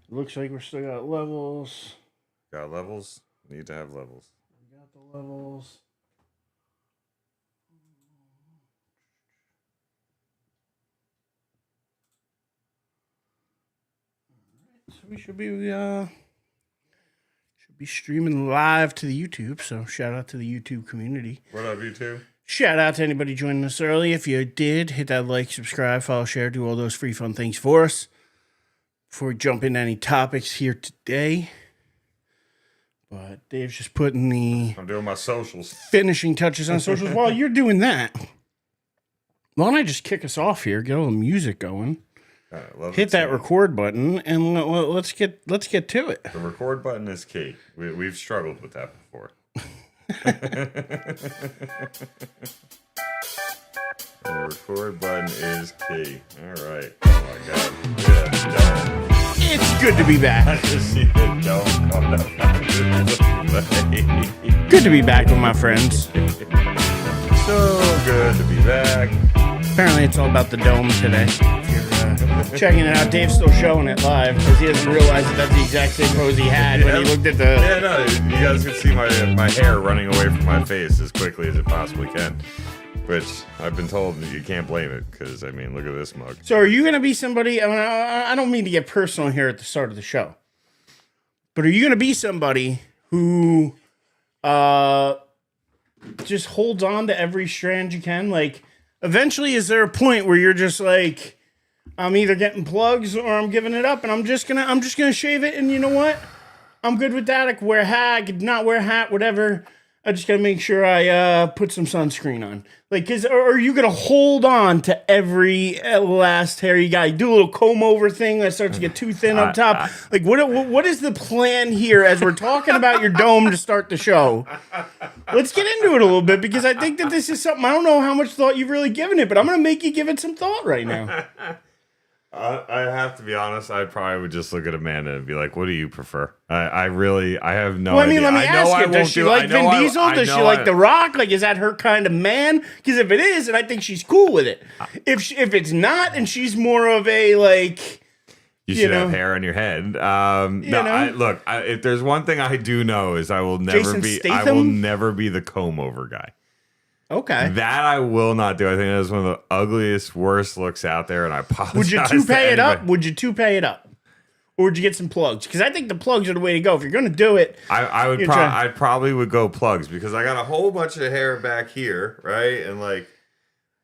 Looks like we're still got levels. Got levels? Need to have levels. We got the levels. So we should be streaming live to the YouTube. So shout out to the YouTube community. What up, YouTube? Shout out to anybody joining us early. If you did, hit that like, subscribe, follow, share, do all those free fun things for us. Before we jump into any topics here today. But Dave's just putting I'm doing my socials. Finishing touches on socials. While you're doing that, why don't I just kick us off here, get a little music going. Hit that record button and let's get to it. The record button is key. We've struggled with that before. The record button is key. All right. Oh my God. Look at that dome. It's good to be back. I just see the dome coming up. Good to be back with my friends. So good to be back. Apparently, it's all about the dome today. If you're checking it out, Dave's still showing it live because he doesn't realize that that's the exact same pose he had when he looked at the. Yeah, no, you guys can see my hair running away from my face as quickly as it possibly can. Which I've been told that you can't blame it because, I mean, look at this mug. So, are you going to be somebody? I mean, I don't mean to get personal here at the start of the show, but are you going to be somebody who just holds on to every strand you can? Like, eventually, is there a point where you're just like, I'm either getting plugs or I'm giving it up, and I'm just gonna shave it, and you know what? I'm good with that. I could wear a hat, I could not wear a hat, whatever. I just gotta make sure I put some sunscreen on. Like, or are you gonna hold on to every last hair you got? You do a little comb over thing that starts to get too thin up top. Like, what is the plan here as we're talking about your dome to start the show? Let's get into it a little bit because I think that this is something, I don't know how much thought you've really given it, but I'm gonna make you give it some thought right now. I have to be honest. I probably would just look at Amanda and be like, "What do you prefer?" I have no well, I idea. mean, let me ask you: does she like Vin Diesel? Does she like The Rock? Like, is that her kind of man? Because if it is, then I think she's cool with it. If it's not, and she's more of a like, you should have hair on your head. Look, if there's one thing I do know is I will never be the comb over guy. Okay. That I will not do. I think that is one of the ugliest, worst looks out there, and I apologize. Would you toupee it up? Would you toupee it up? Or would you get some plugs? Because I think the plugs are the way to go. If you're going to do it, I probably would go plugs because I got a whole bunch of hair back here, right? And like,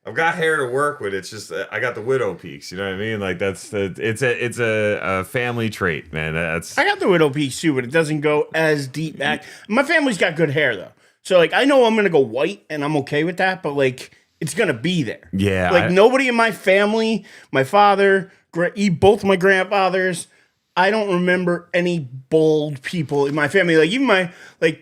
I've got hair to work with. It's just I got the widow peaks. You know what I mean? Like it's a family trait, man. I got the widow peaks too, but it doesn't go as deep back. My family's got good hair though. So, like, I know I'm going to go white, and I'm okay with that, but, like, it's going to be there. Yeah. Like, nobody in my family, my father, both my grandfathers, I don't remember any bald people in my family. Like, even my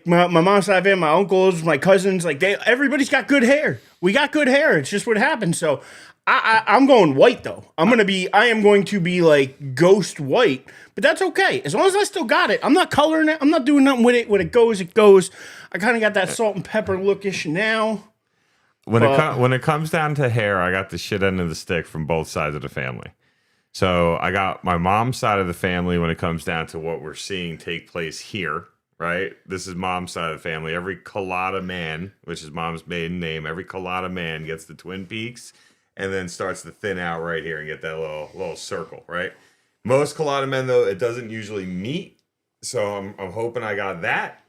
mom's side of family, my uncles, my cousins, like, everybody's got good hair. We got good hair. It's just what happens. So, I'm going white, though. I am going to be, like, ghost white. But that's okay. As long as I still got it. I'm not coloring it. I'm not doing nothing with it. When it goes, it goes. I kind of got that salt and pepper lookish now. When it comes down to hair, I got the shit end of the stick from both sides of the family. So I got my mom's side of the family when it comes down to what we're seeing take place here, right? This is mom's side of the family. Every Collada man, which is mom's maiden name, every Collada man gets the twin peaks and then starts to thin out right here and get that little circle, right? Most Collada men, though, it doesn't usually meet. So I'm hoping I got that.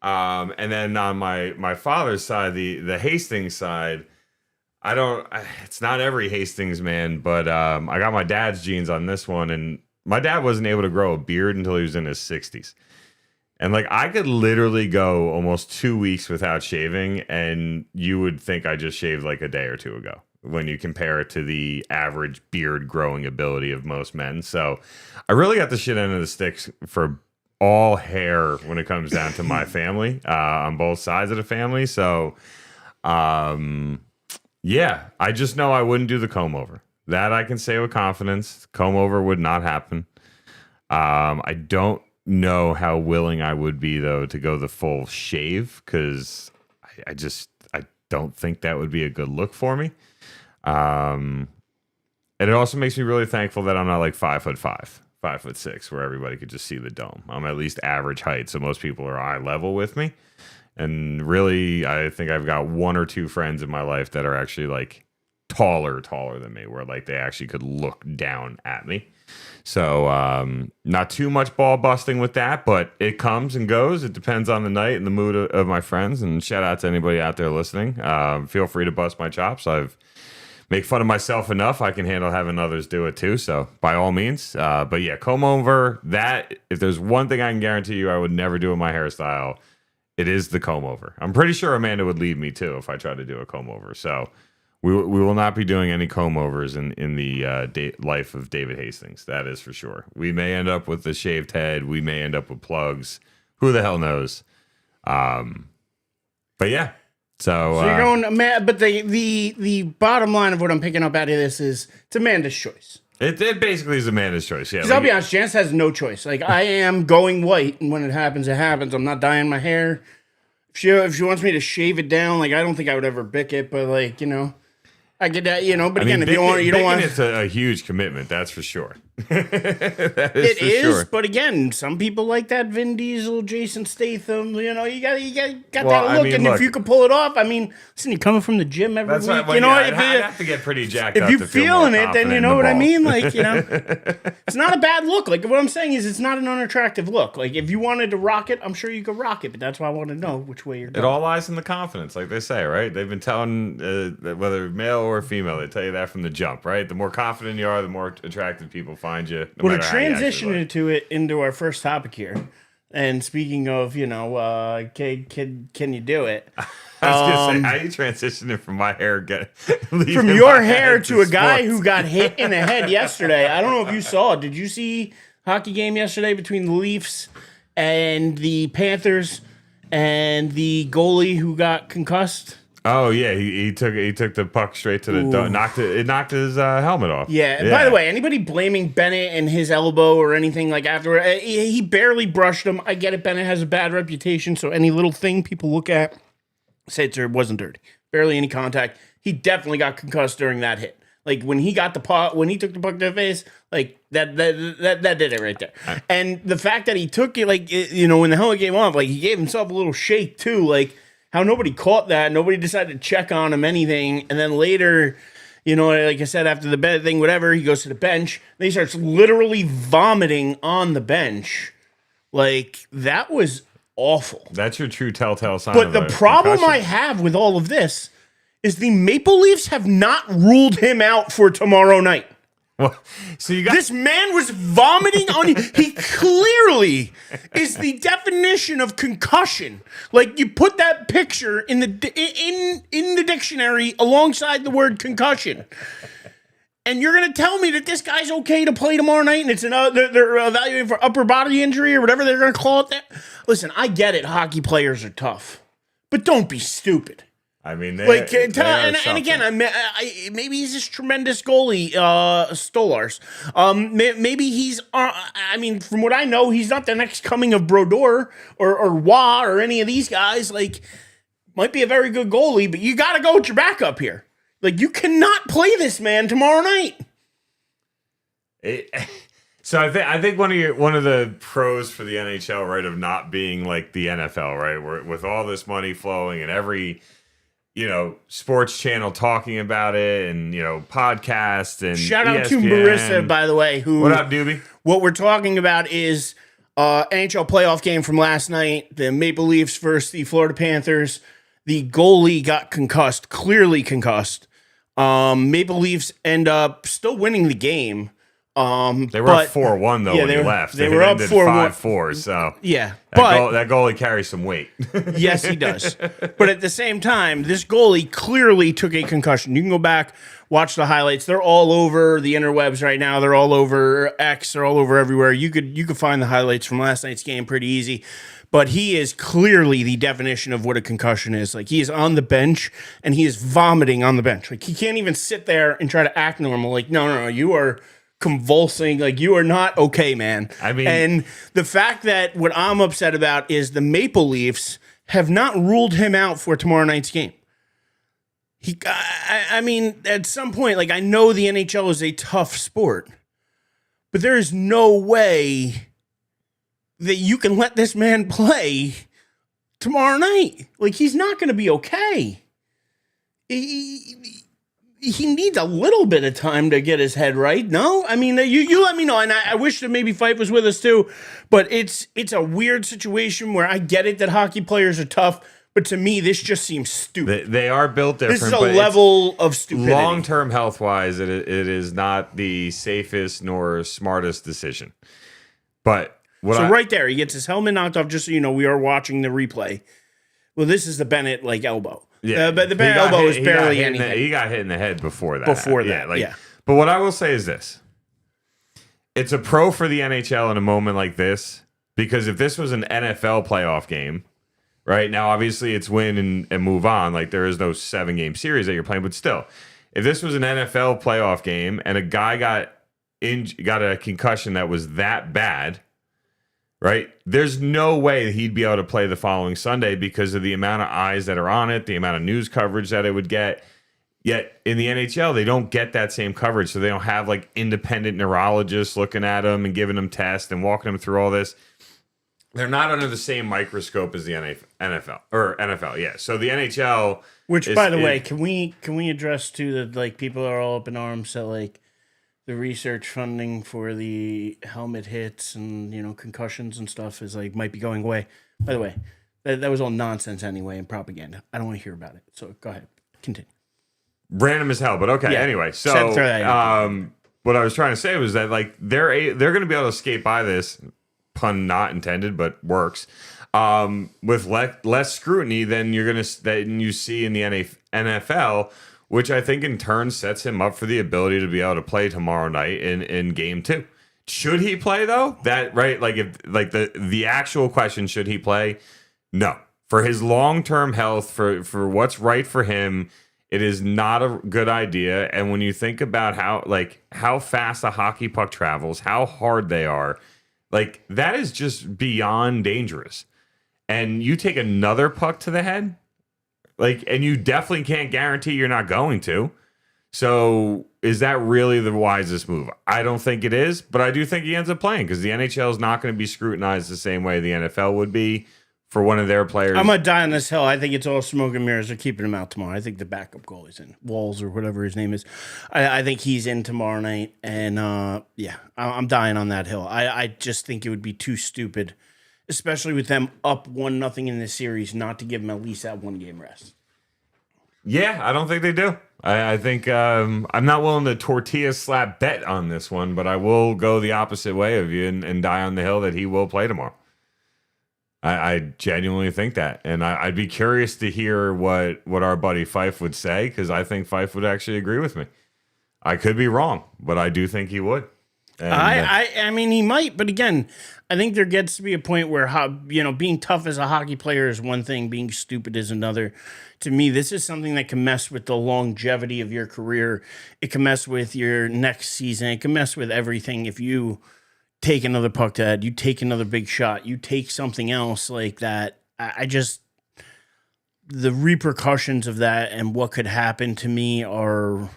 And then on my father's side, the Hastings side, it's not every Hastings man, but I got my dad's genes on this one, and my dad wasn't able to grow a beard until he was in his 60s. And like I could literally go almost 2 weeks without shaving, and you would think I just shaved like a day or two ago when you compare it to the average beard growing ability of most men. So I really got the shit end of the sticks for all hair when it comes down to my family on both sides of the family. So yeah, I just know I wouldn't do the comb over. That I can say with confidence. Comb over would not happen. I don't know how willing I would be though to go the full shave because I don't think that would be a good look for me. And it also makes me really thankful that I'm not like 5'5". 5'6", where everybody could just see the dome. I'm at least average height, so most people are eye level with me. And really, I think I've got one or two friends in my life that are actually like taller than me, where like they actually could look down at me. So not too much ball busting with that, but it comes and goes. It depends on the night and the mood of my friends. And shout out to anybody out there listening. Feel free to bust my chops. I've make fun of myself enough. I can handle having others do it too. So by all means. But yeah, comb over. That, if there's one thing I can guarantee you I would never do with my hairstyle, it is the comb over. I'm pretty sure Amanda would leave me too if I tried to do a comb over. So we will not be doing any comb overs in the life of David Hastings. That is for sure. We may end up with a shaved head. We may end up with plugs. Who the hell knows? But yeah. So you're going, but the bottom line of what I'm picking up out of this is it's Amanda's choice. It basically is Amanda's choice. Yeah. Because I'll be honest, Chance has no choice. Like, I am going white, and when it happens, it happens. I'm not dyeing my hair. If she wants me to shave it down, like, I don't think I would ever bick it, but like, you know, I get that, you know. But again, if you don't want, it's a huge commitment. That's for sure. It is, sure. But again, some people like that Vin Diesel, Jason Statham. You know, you got that look, and if you could pull it off, I mean, listen, you're coming from the gym every week. Right, well, you know, I'd have to get pretty jacked up. If you're feeling it, then you know what I mean. Like, you know, it's not a bad look. Like, what I'm saying is, it's not an unattractive look. Like, if you wanted to rock it, I'm sure you could rock it. But that's why I want to know which way you're going. It all lies in the confidence, like they say, right? They've been telling whether male or female, they tell you that from the jump, right? The more confident you are, the more attractive people find you. Well, to transition into our first topic here, and speaking of, you know, can you do it? I was gonna say, how you transitioning from my hair, from your hair to a guy who got hit in the head yesterday? I don't know if you saw. Did you see hockey game yesterday between the Leafs and the Panthers and the goalie who got concussed? Oh yeah, he took the puck straight to the knocked his helmet off. Yeah. By the way, anybody blaming Bennett and his elbow or anything like afterward, he barely brushed him. I get it. Bennett has a bad reputation, so any little thing people look at say it wasn't dirty. Barely any contact. He definitely got concussed during that hit. Like when he got the puck, when he took the puck to the face, like that did it right there. And the fact that he took it, like you know, when the helmet came off, like he gave himself a little shake too, like. How nobody caught that, nobody decided to check on him, anything, and then later, you know, like I said, after the bed thing, whatever, he goes to the bench, and he starts literally vomiting on the bench. Like, that was awful. That's your true telltale sign. But the problem I have with all of this is the Maple Leafs have not ruled him out for tomorrow night. Well, so you got this man was vomiting on you. He clearly is the definition of concussion. Like you put that picture in the dictionary alongside the word concussion, and you're gonna tell me that this guy's okay to play tomorrow night, and it's they're evaluating for upper body injury or whatever they're gonna call it. Listen, I get it. Hockey players are tough, but don't be stupid. I mean, and again, maybe he's this tremendous goalie, Stolars. Maybe he's. I mean, from what I know, he's not the next coming of Brodeur or Waugh or any of these guys. Like, might be a very good goalie, but you got to go with your backup here. Like, you cannot play this man tomorrow night. So I think one of the pros for the NHL, right, of not being like the NFL, right, where with all this money flowing and every. You know, sports channel talking about it and, you know, podcasts and shout out ESPN. to Marissa, by the way. What up, Doobie? What we're talking about is NHL playoff game from last night. The Maple Leafs versus the Florida Panthers. The goalie got concussed, clearly concussed. Maple Leafs end up still winning the game. They were up 4-1 though when he left. They were up 5-4. So yeah, that goalie carries some weight. Yes, he does. But at the same time, this goalie clearly took a concussion. You can go back, watch the highlights. They're all over the interwebs right now. They're all over X. They're all over everywhere. You could find the highlights from last night's game pretty easy. But he is clearly the definition of what a concussion is. Like, he is on the bench, and he is vomiting on the bench. Like, he can't even sit there and try to act normal. Like, no, you are convulsing. Like, you are not okay, man. I mean, and the fact that what I'm upset about is the Maple Leafs have not ruled him out for tomorrow night's game. I mean, at some point, like, I know the NHL is a tough sport, but there is no way that you can let this man play tomorrow night. Like, he's not going to be okay. He needs a little bit of time to get his head right. No, I mean, you let me know, and I wish that maybe Fife was with us too. But it's a weird situation where I get it that hockey players are tough, but to me, this just seems stupid. They are built different. This is a level of stupidity. Long-term health-wise, it is not the safest nor smartest decision. But right there, he gets his helmet knocked off. Just so you know, we are watching the replay. Well, this is the Bennett elbow. Yeah, but the Bennett elbow is barely anything. He got hit in the head before that. Yeah. But what I will say is this: it's a pro for the NHL in a moment like this, because if this was an NFL playoff game, right now, obviously it's win and move on. Like, there is no 7-game series that you're playing, but still, if this was an NFL playoff game and a guy got a concussion that was that bad, right? There's no way he'd be able to play the following Sunday because of the amount of eyes that are on it, the amount of news coverage that it would get. Yet in the NHL, they don't get that same coverage, so they don't have like independent neurologists looking at them and giving them tests and walking them through all this. They're not under the same microscope as the NFL. Yeah. So the NHL, which, by the way, can we address to the people are all up in arms that like the research funding for the helmet hits and concussions and stuff is like might be going away. By the way, that was all nonsense anyway and propaganda. I don't want to hear about it. So go ahead, continue. Random as hell, but okay. Yeah. Anyway, so what I was trying to say was that like they're going to be able to skate by this, pun not intended, but works, with less scrutiny than you see in the NFL. Which I think in turn sets him up for the ability to be able to play tomorrow night in game 2. Should he play though? The actual question, should he play? No. For his long-term health, for what's right for him, it is not a good idea. And when you think about how fast a hockey puck travels, how hard they are, like, that is just beyond dangerous. And you take another puck to the head, and you definitely can't guarantee you're not going to. So is that really the wisest move? I don't think it is, but I do think he ends up playing because the NHL is not going to be scrutinized the same way the NFL would be for one of their players. I'm going to die on this hill. I think it's all smoke and mirrors. They're keeping him out tomorrow. I think the backup goalie's in. Walls or whatever his name is. I think he's in tomorrow night. And, I'm dying on that hill. I just think it would be too stupid, especially with them up 1-0 in this series, not to give them at least that 1-game rest. Yeah, I don't think they do. I think I'm not willing to tortilla slap bet on this one, but I will go the opposite way of you and die on the hill that he will play tomorrow. I genuinely think that. And I'd be curious to hear what our buddy Fife would say, because I think Fife would actually agree with me. I could be wrong, but I do think he would. And, I mean, he might, but again, I think there gets to be a point where being tough as a hockey player is one thing, being stupid is another. To me, this is something that can mess with the longevity of your career. It can mess with your next season. It can mess with everything if you take another puck to head, you take another big shot, you take something else like that. The repercussions of that and what could happen to me are.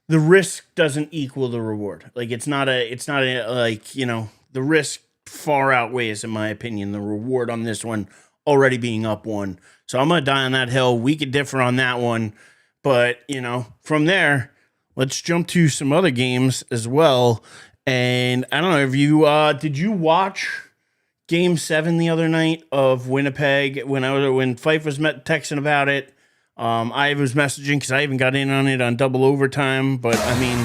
The risk doesn't equal the reward. Like, it's not a the risk far outweighs, in my opinion, the reward on this one already being up 1. So I'm going to die on that hill. We could differ on that one. But, from there, let's jump to some other games as well. And I don't know if you, did you watch Game 7 the other night of Winnipeg when Fife was texting about it? I was messaging because I even got in on it on double overtime, but I mean,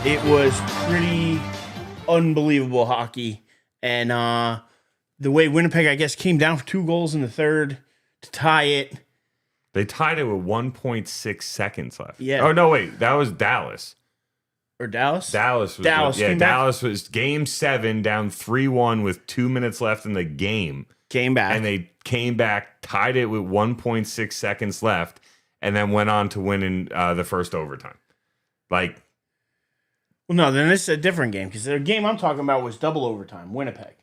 it was pretty unbelievable hockey. And the way Winnipeg, I guess, came down for 2 goals in the third to tie it. They tied it with 1.6 seconds left. Yeah. Oh, no, wait. That was Dallas. Or Dallas? Dallas was Game 7 down 3-1 with 2 minutes left in the game. Came back. And they came back, tied it with 1.6 seconds left, and then went on to win in the first overtime. Well, no, then this is a different game, because the game I'm talking about was double overtime, Winnipeg.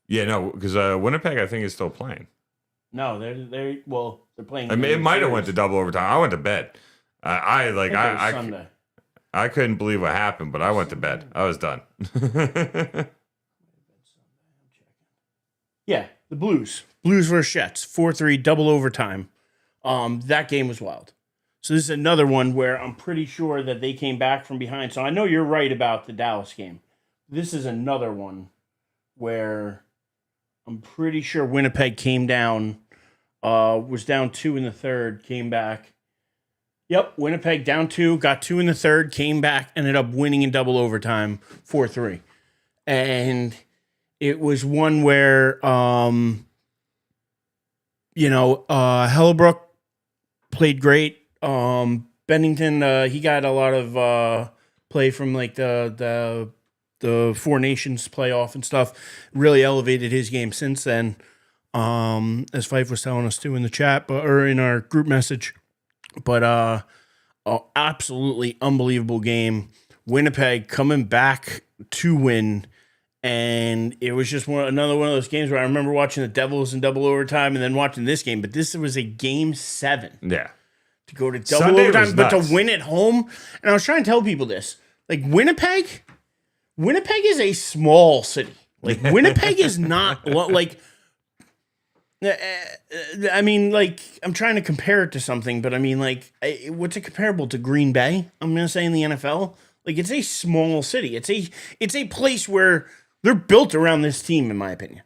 Yeah, no, because Winnipeg, I think, is still playing. No, they're playing. I mean, it might have went to double overtime. I went to bed. Sunday. I couldn't believe what happened, but I went to bed. I was done. Yeah, the Blues. Blues versus Jets. 4-3, double overtime. That game was wild. So this is another one where I'm pretty sure that they came back from behind. So I know you're right about the Dallas game. This is another one where I'm pretty sure Winnipeg came down, was down 2 in the third, came back. Yep, Winnipeg down 2, got 2 in the third, came back, ended up winning in double overtime, 4-3. And it was one where, Hellebrook played great. Bennington, he got a lot of play from like the Four Nations playoff and stuff. Really elevated his game since then. As Fife was telling us too in the chat, or in our group message. But absolutely unbelievable game. Winnipeg coming back to win. And it was just another one of those games where I remember watching the Devils in double overtime and then watching this game. But this was a game 7. Yeah. To go to double Sunday overtime, but to win at home. And I was trying to tell people this. Like, Winnipeg is a small city. Like, Winnipeg is not, like, I mean, like, I'm trying to compare it to something, but I mean, like, what's it comparable to Green Bay? I'm going to say in the NFL. Like, it's a small city. It's a place where they're built around this team, in my opinion.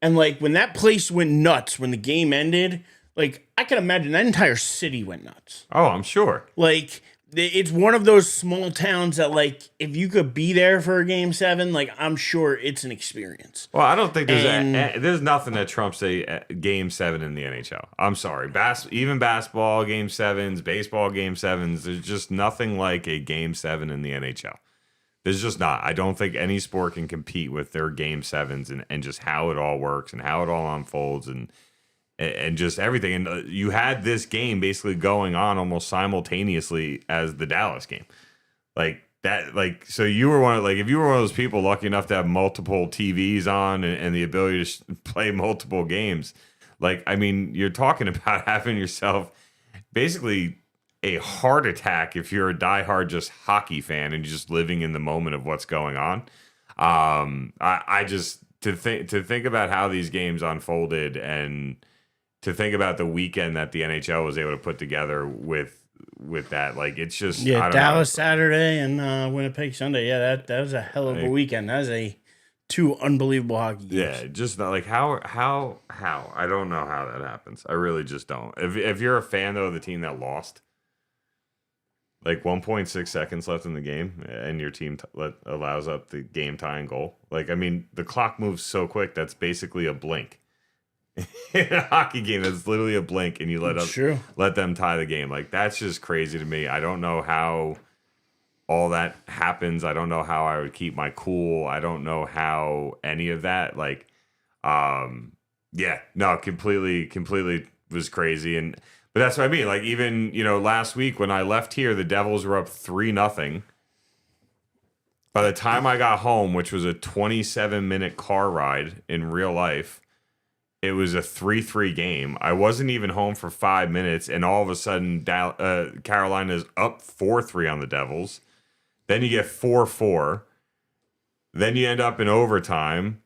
And, like, when that place went nuts, when the game ended, like, I can imagine that entire city went nuts. Oh, I'm sure. Like, it's one of those small towns that, like, if you could be there for a game 7, like, I'm sure it's an experience. Well, I don't think there's nothing that trumps a game 7 in the NHL. I'm sorry. Even basketball game 7s, baseball game 7s, there's just nothing like a game 7 in the NHL. There's just not. I don't think any sport can compete with their game 7s and just how it all works and how it all unfolds and just everything. And you had this game basically going on almost simultaneously as the Dallas game. Like that, like, so you were if you were one of those people lucky enough to have multiple TVs on and the ability to play multiple games, like, I mean, you're talking about having yourself basically a heart attack if you're a diehard just hockey fan and just living in the moment of what's going on. I just, to think about how these games unfolded and to think about the weekend that the NHL was able to put together with that, like, it's just, yeah, I don't Dallas know. Saturday and Winnipeg Sunday. Yeah, that was a hell of a weekend. That was two unbelievable hockey games. Yeah, just not like how I don't know how that happens. I really just don't. If you're a fan though of the team that lost, like 1.6 seconds left in the game, and your team allows up the game tying goal. Like, I mean, the clock moves so quick that's basically a blink. In a hockey game, that's literally a blink, and you let them tie the game. Like, that's just crazy to me. I don't know how all that happens. I don't know how I would keep my cool. I don't know how any of that. Like, yeah, no, completely was crazy. But that's what I mean. Like, even, last week when I left here, the Devils were up 3-0. By the time I got home, which was a 27-minute car ride in real life, it was a 3-3 game. I wasn't even home for 5 minutes, and all of a sudden, Carolina's up 4-3 on the Devils. Then you get 4-4. Then you end up in overtime,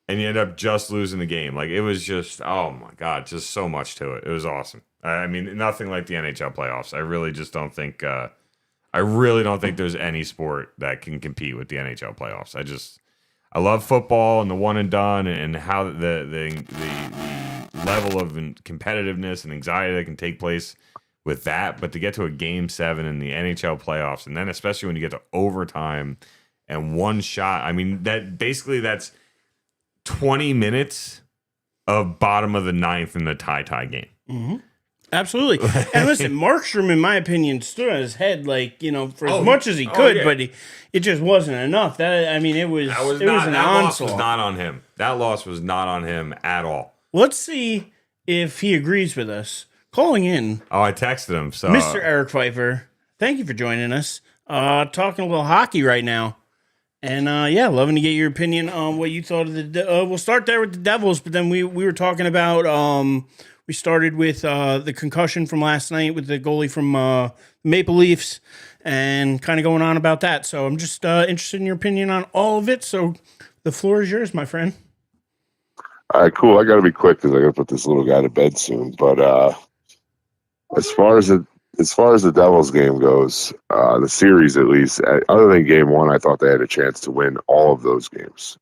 and you end up just losing the game. Like, it was just, oh my God, just so much to it. It was awesome. I mean, nothing like the NHL playoffs. I really just don't think, there's any sport that can compete with the NHL playoffs. I love football and the one and done and how the level of competitiveness and anxiety that can take place with that. But to get to a game 7 in the NHL playoffs, and then especially when you get to overtime and one shot, I mean, that's 20 minutes of bottom of the ninth in the tie game. Mm-hmm. Absolutely. And listen, Markstrom, in my opinion, stood on his head, like, for as much as he could, but it just wasn't enough. It was an onslaught. Loss was not on him. That loss was not on him at all. Let's see if he agrees with us. Calling in. Oh, I texted him. So, Mr. Eric Pfeiffer, thank you for joining us. Talking a little hockey right now. And, loving to get your opinion on what you thought of we'll start there with the Devils, but then we were talking about... We started with the concussion from last night with the goalie from Maple Leafs. and kind of going on about that. So I'm just interested in your opinion on all of it. So the floor is yours, my friend. All right, cool. I got to be quick because I got to put this little guy to bed soon. But as far as the Devils game goes, the series at least, other than game one, I thought they had a chance to win all of those games.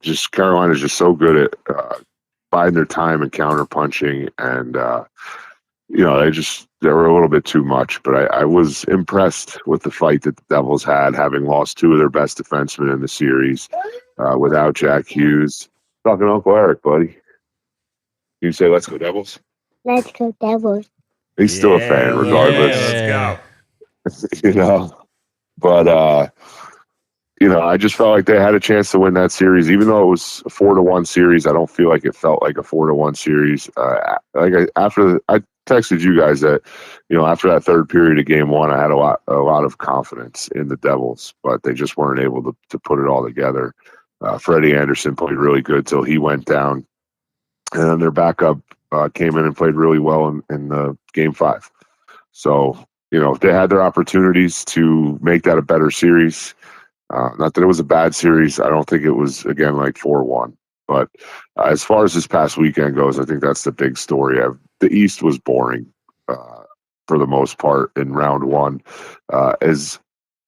Just Carolina's just so good at biding their time and counter punching, and they were a little bit too much. But I was impressed with the fight that the Devils had, having lost two of their best defensemen in the series without Jack Hughes. Talking to Uncle Eric, buddy. You say, "Let's go Devils." Let's go Devils. He's still a fan, regardless. Let's go. But I just felt like they had a chance to win that series, even though it was a 4-1 series. I don't feel like it felt like a 4-1 series. I texted you guys that, after that third period of game one, I had a lot of confidence in the Devils, but they just weren't able to put it all together. Freddie Anderson played really good till he went down, and then their backup came in and played really well in game five. So, they had their opportunities to make that a better series. Not that it was a bad series. I don't think it was, again, like 4-1. But as far as this past weekend goes, I think that's the big story. The East was boring for the most part in round one.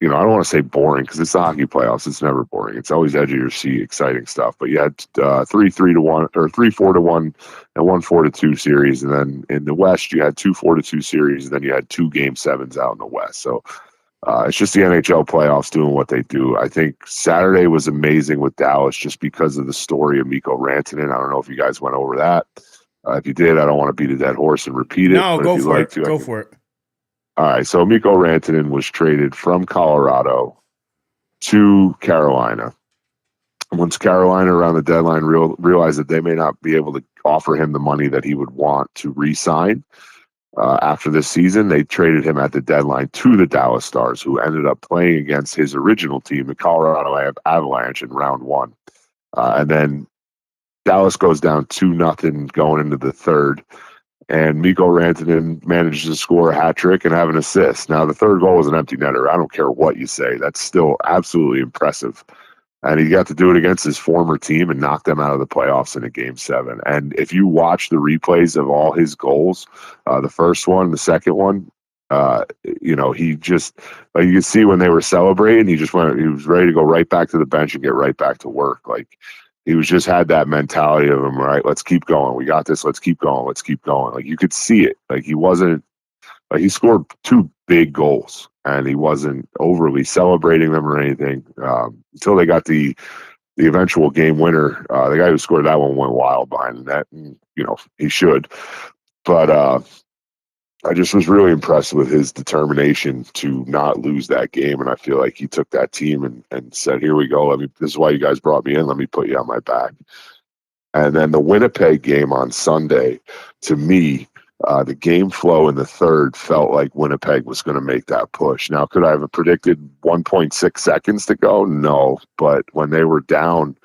I don't want to say boring because it's the hockey playoffs. It's never boring. It's always edge of your seat, exciting stuff. But you had 3-3-1 or 3-4-1 and 1-4-2 series. And then in the West, you had 2-4-2 series. And then you had 2 game sevens out in the West. So it's just the NHL playoffs doing what they do. I think Saturday was amazing with Dallas just because of the story of Mikko Rantanen. I don't know if you guys went over that. If you did, I don't want to beat a dead horse and repeat it. No, go for it. Go for it. All right, so Mikko Rantanen was traded from Colorado to Carolina. Once Carolina around the deadline realized that they may not be able to offer him the money that he would want to re-sign after this season, they traded him at the deadline to the Dallas Stars, who ended up playing against his original team, the Colorado Avalanche, in round one. And then Dallas goes down 2-0 going into the third. And Mikko Rantanen manages to score a hat trick and have an assist. Now, the third goal was an empty netter. I don't care what you say. That's still absolutely impressive. And he got to do it against his former team and knock them out of the playoffs in a game 7. And if you watch the replays of all his goals, the first one, the second one, he just, like, you could see when they were celebrating, he was ready to go right back to the bench and get right back to work. Like, he was just had that mentality of him, right? Let's keep going. We got this. Let's keep going. Let's keep going. Like, you could see it. Like, he wasn't, like, he scored 2 big goals and he wasn't overly celebrating them or anything until they got the eventual game winner. The guy who scored that one went wild behind the net, and, he should. But I just was really impressed with his determination to not lose that game. And I feel like he took that team and said, here we go. This is why you guys brought me in. Let me put you on my back. And then the Winnipeg game on Sunday, to me, the game flow in the third felt like Winnipeg was going to make that push. Now, could I have predicted 1.6 seconds to go? No. But when they were down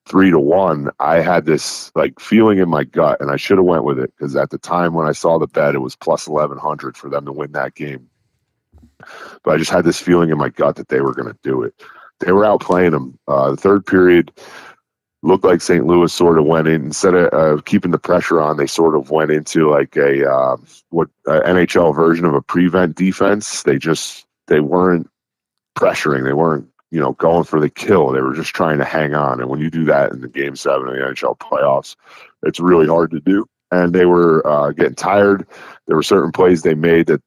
3-1, I had this feeling in my gut, and I should have went with it because at the time when I saw the bet, it was plus 1,100 for them to win that game. But I just had this feeling in my gut that they were going to do it. They were outplaying them. The third period looked like St. Louis sort of went in, instead of keeping the pressure on, they sort of went into like a NHL version of a prevent defense. They weren't pressuring. They weren't going for the kill. They were just trying to hang on. And when you do that in the game 7 of the NHL playoffs, it's really hard to do. And they were getting tired. There were certain plays they made that,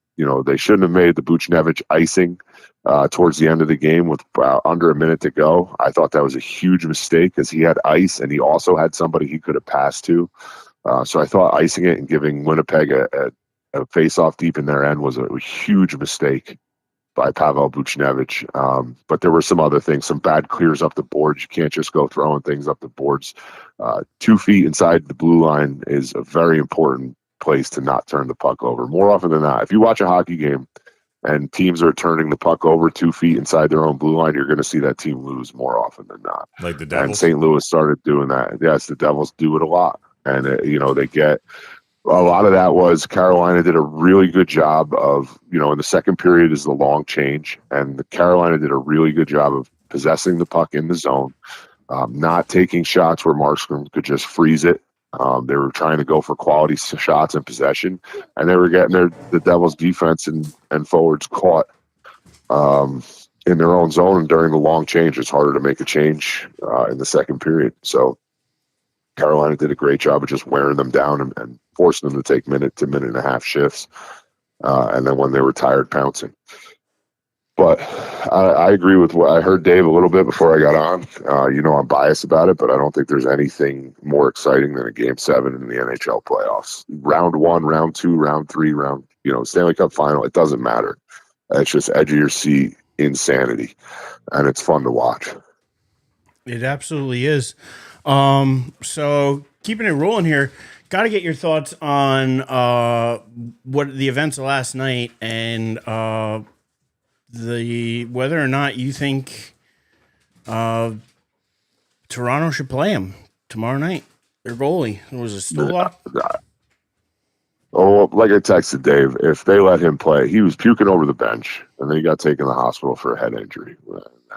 they shouldn't have made. The Buchnevich icing towards the end of the game with under a minute to go. I thought that was a huge mistake because he had ice and he also had somebody he could have passed to. So I thought icing it and giving Winnipeg a face-off deep in their end was a huge mistake by Pavel Buchnevich. But there were some other things, some bad clears up the boards. You can't just go throwing things up the boards. 2 feet inside the blue line is a very important place to not turn the puck over. More often than not, if you watch a hockey game and teams are turning the puck over 2 feet inside their own blue line, you're going to see that team lose more often than not. Like the Devils? And St. Louis started doing that. Yes, the Devils do it a lot. And, they get a lot of that was Carolina did a really good job of, in the second period is the long change, and Carolina did a really good job of possessing the puck in the zone, not taking shots where Markstrom could just freeze it. They were trying to go for quality shots and possession, and they were getting the Devils' defense and forwards caught in their own zone. And during the long change, it's harder to make a change in the second period. So Carolina did a great job of just wearing them down and forcing them to take minute to minute and a half shifts. And then when they were tired, pouncing. But I agree with what I heard Dave a little bit before I got on. I'm biased about it, but I don't think there's anything more exciting than a Game 7 in the NHL playoffs. Round 1, Round 2, Round 3, Stanley Cup Final, it doesn't matter. It's just edge of your seat insanity, and it's fun to watch. It absolutely is. So keeping it rolling here, got to get your thoughts on what the events of last night and whether or not you think Toronto should play him tomorrow night. Their goalie, was it Stolock? Oh, like I texted Dave, if they let him play, he was puking over the bench, and then he got taken to the hospital for a head injury.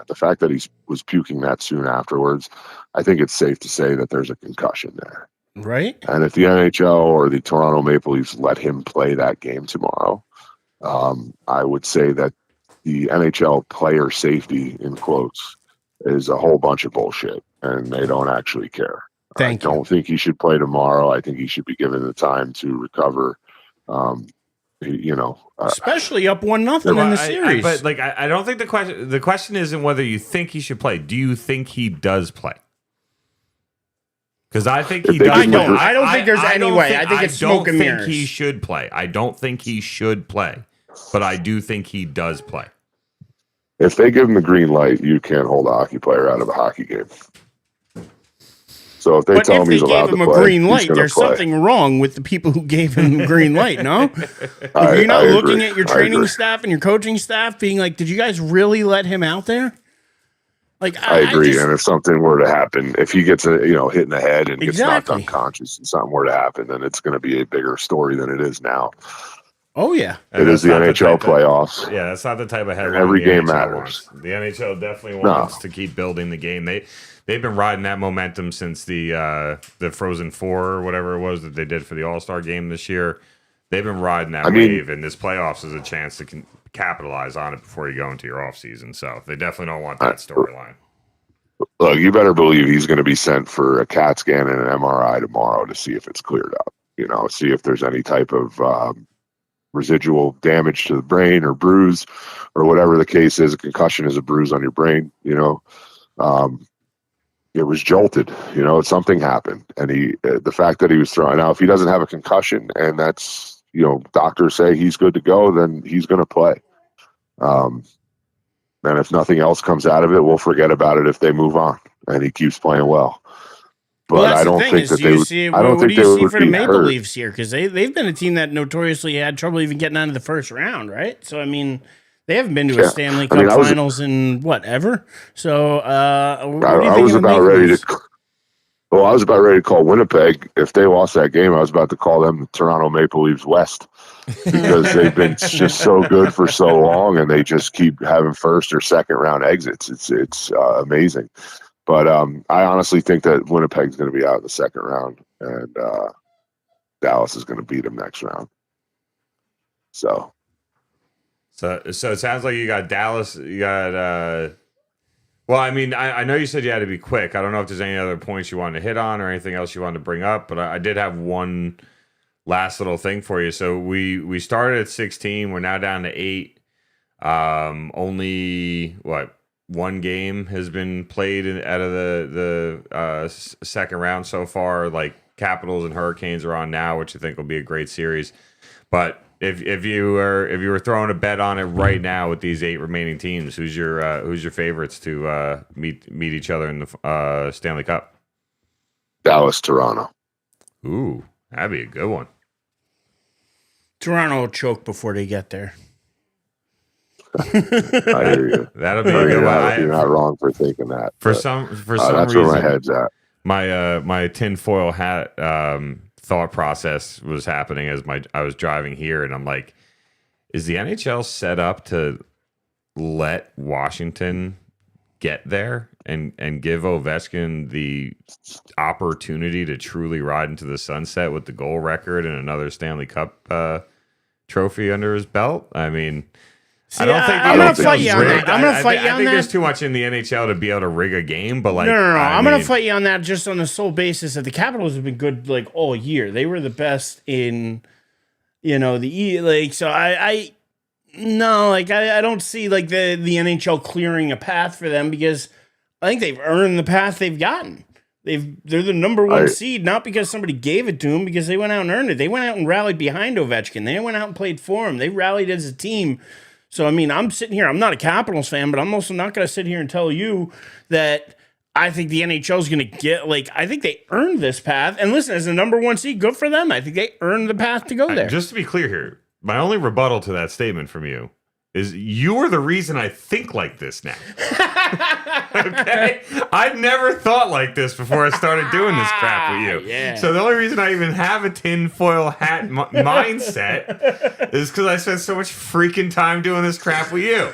The fact that he was puking that soon afterwards, I think it's safe to say that there's a concussion there. Right. And if the NHL or the Toronto Maple Leafs let him play that game tomorrow, I would say that the NHL player safety, in quotes, is a whole bunch of bullshit, and they don't actually care. I don't think he should play tomorrow. I think he should be given the time to recover. Especially up 1-0 in the series. I don't think the question isn't whether you think he should play. Do you think he does play? Because I think he does. I don't think there's any way. I think it's smoke and mirrors. I don't think he should play. I don't think he should play, but I do think he does play. If they give him the green light, you can't hold a hockey player out of a hockey game. So if they tell him he's allowed to play, a green light, there's play. Something wrong with the people who gave him the green light, no? You're not looking at your training staff and your coaching staff being like, did you guys really let him out there? I agree. And if something were to happen, if he gets hit in the head and gets knocked unconscious and something were to happen, then it's going to be a bigger story than it is now. Oh, yeah. It is the NHL playoffs. Yeah, that's not the type of headline every game NHL matters. Wants. The NHL definitely wants to keep building the game. They've been riding that momentum since the Frozen Four or whatever it was that they did for the All-Star game this year. They've been riding that wave, and this playoffs is a chance to capitalize on it before you go into your offseason. So they definitely don't want that storyline. Look, you better believe he's going to be sent for a CAT scan and an MRI tomorrow to see if it's cleared up. See if there's any type of residual damage to the brain or bruise or whatever the case is. A concussion is a bruise on your brain. It was jolted, something happened. And the fact that he was throwing out, if he doesn't have a concussion and that's, doctors say he's good to go, then he's going to play. And if nothing else comes out of it, we'll forget about it if they move on and he keeps playing well. But I don't think that they would. I don't think they would be hurt. What do you see for the Maple Leafs here? Because they've been a team that notoriously had trouble even getting out of the first round, right? So, I mean, they haven't been to a Stanley Cup Finals in ever. So, I was about ready to. Well, I was about ready to call Winnipeg. If they lost that game, I was about to call them the Toronto Maple Leafs West because they've been just so good for so long, and they just keep having first or second round exits. It's amazing. But I honestly think that Winnipeg's going to be out in the second round, and Dallas is going to beat them next round. So it sounds like you got Dallas. You got. Well, I mean, I know you said you had to be quick. I don't know if there's any other points you wanted to hit on or anything else you wanted to bring up, but I did have one last little thing for you. So we started at 16. We're now down to 8. Only one game has been played out of the second round so far. Like Capitals and Hurricanes are on now, which I think will be a great series. But if you were throwing a bet on it right now with these 8 remaining teams, who's your favorites to meet each other in the Stanley Cup? Dallas, Toronto. Ooh, that'd be a good one. Toronto will choke before they get there. I hear you. That'll be a good one. You're not wrong for thinking that. For some that's reason, where my head's at. My tinfoil hat thought process was happening as I was driving here, and I'm like, is the NHL set up to let Washington get there and give Ovechkin the opportunity to truly ride into the sunset with the goal record and another Stanley Cup trophy under his belt? I mean, See, I don't think I'm going to fight you on that. I'm going to fight you on I think that. there's too much in the NHL to be able to rig a game, but like, No. I'm going mean, to fight you on that just on the sole basis that the Capitals have been good like all year. They were the best in, so I don't see like the NHL clearing a path for them because I think they've earned the path they've gotten. They're the number one seed, not because somebody gave it to them, because they went out and earned it. They went out and rallied behind Ovechkin. They went out and played for him. They rallied as a team. So, I mean, I'm sitting here. I'm not a Capitals fan, but I'm also not going to sit here and tell you that I think the NHL is going to get, I think they earned this path. And listen, as the number one seed, good for them. I think they earned the path to go there. Just to be clear here, my only rebuttal to that statement from you is you're the reason I think like this now. Okay? I never thought like this before I started doing this crap with you. Yeah. So the only reason I even have a tinfoil hat mindset is because I spent so much freaking time doing this crap with you.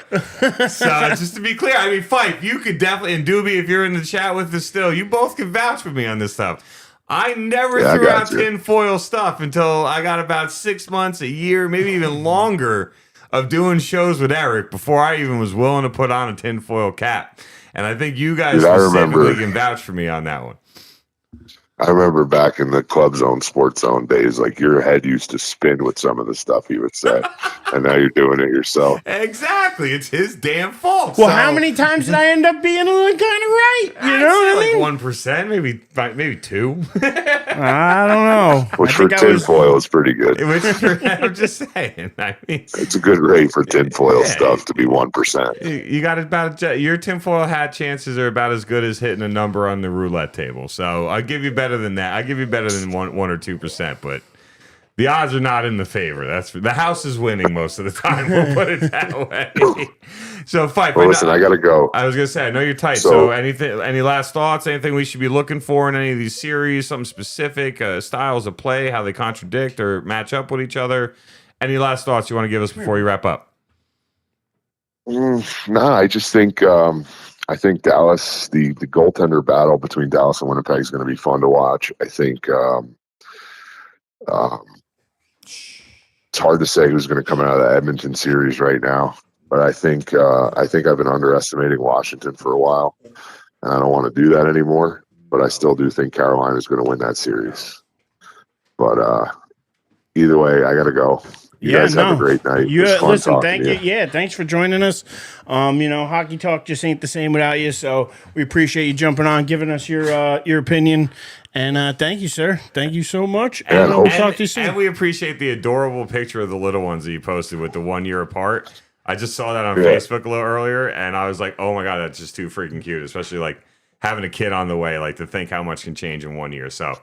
So just to be clear, I mean, Fife, you could definitely, and Doobie, if you're in the chat with us still, you both can vouch for me on this stuff. I never threw out tinfoil stuff until I got about 6 months, a year, maybe even longer of doing shows with Eric before I even was willing to put on a tinfoil cap. And I think you guys specifically can vouch for me on that one. I remember back in the Club Zone, Sports Zone days, like your head used to spin with some of the stuff he would say. And now you're doing it yourself. Exactly. It's his damn fault. Well, how many times did I end up being kind of right? You know what I mean? 1%, maybe 2. I don't know. Which for tinfoil is pretty good. I'm just saying. I mean, it's a good rate for tinfoil stuff to be 1%. You got about your tinfoil hat chances are about as good as hitting a number on the roulette table. So I'll give you better than that. I'll give you better than 1 or 2%, but the odds are not in the favor. That's the house is winning most of the time. We'll put it that way. So, Fife. Well, listen, I gotta go. I was gonna say, I know you're tight. So, any last thoughts? Anything we should be looking for in any of these series? Something specific? Styles of play? How they contradict or match up with each other? Any last thoughts you want to give us before you wrap up? I just think I think Dallas, the goaltender battle between Dallas and Winnipeg is going to be fun to watch. I think it's hard to say who's going to come out of the Edmonton series right now, but I think I've been underestimating Washington for a while, and I don't want to do that anymore. But I still do think Carolina is going to win that series. But either way, I got to go. You guys have a great night. Listen, thank you. Yeah, thanks for joining us. Hockey talk just ain't the same without you. So we appreciate you jumping on, giving us your opinion, and thank you, sir. Thank you so much. And we'll talk to you soon. And we appreciate the adorable picture of the little ones that you posted with the 1 year apart. I just saw that on Facebook a little earlier, and I was like, oh my god, that's just too freaking cute. Especially like having a kid on the way, like to think how much can change in 1 year. So.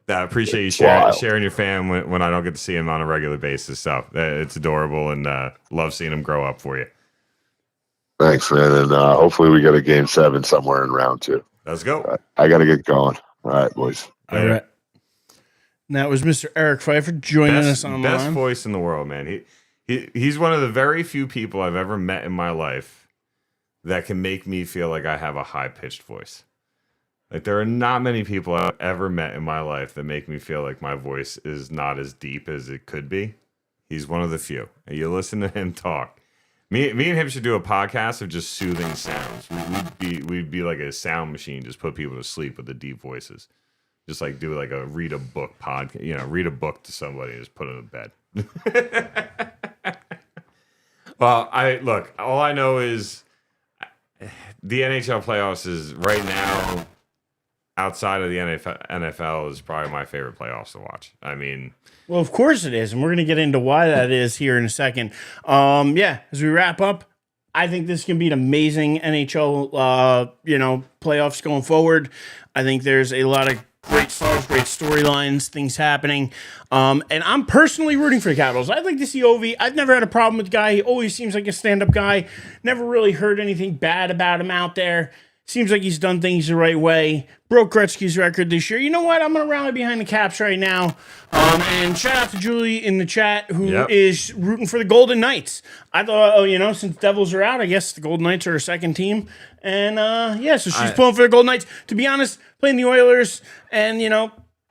I appreciate you sharing your fam when I don't get to see him on a regular basis. So it's adorable, and love seeing him grow up for you. Thanks, man. And hopefully we get a game 7 somewhere in round 2. Let's go. I got to get going. All right, boys. All right. And that was Mr. Eric Pfeiffer joining us online. Best voice in the world, man. He's one of the very few people I've ever met in my life that can make me feel like I have a high-pitched voice. Like, there are not many people I've ever met in my life that make me feel like my voice is not as deep as it could be. He's one of the few. You listen to him talk. Me and him should do a podcast of just soothing sounds. We'd be like a sound machine, just put people to sleep with the deep voices. Just like do like a read a book podcast, read a book to somebody and just put them to bed. Well, all I know is the NHL playoffs is right now. Outside of the NFL is probably my favorite playoffs to watch. I mean, well, of course it is, and we're going to get into why that is here in a second. As we wrap up, I think this can be an amazing NHL, playoffs going forward. I think there's a lot of great stars, great storylines, things happening. And I'm personally rooting for the Capitals. I'd like to see Ovi. I've never had a problem with the guy. He always seems like a stand-up guy. Never really heard anything bad about him out there. Seems like he's done things the right way. Broke Gretzky's record this year. You know what? I'm going to rally behind the Caps right now. And shout out to Julie in the chat who is rooting for the Golden Knights. I thought, since Devils are out, I guess the Golden Knights are her second team. And, so she's pulling for the Golden Knights. To be honest, playing the Oilers and,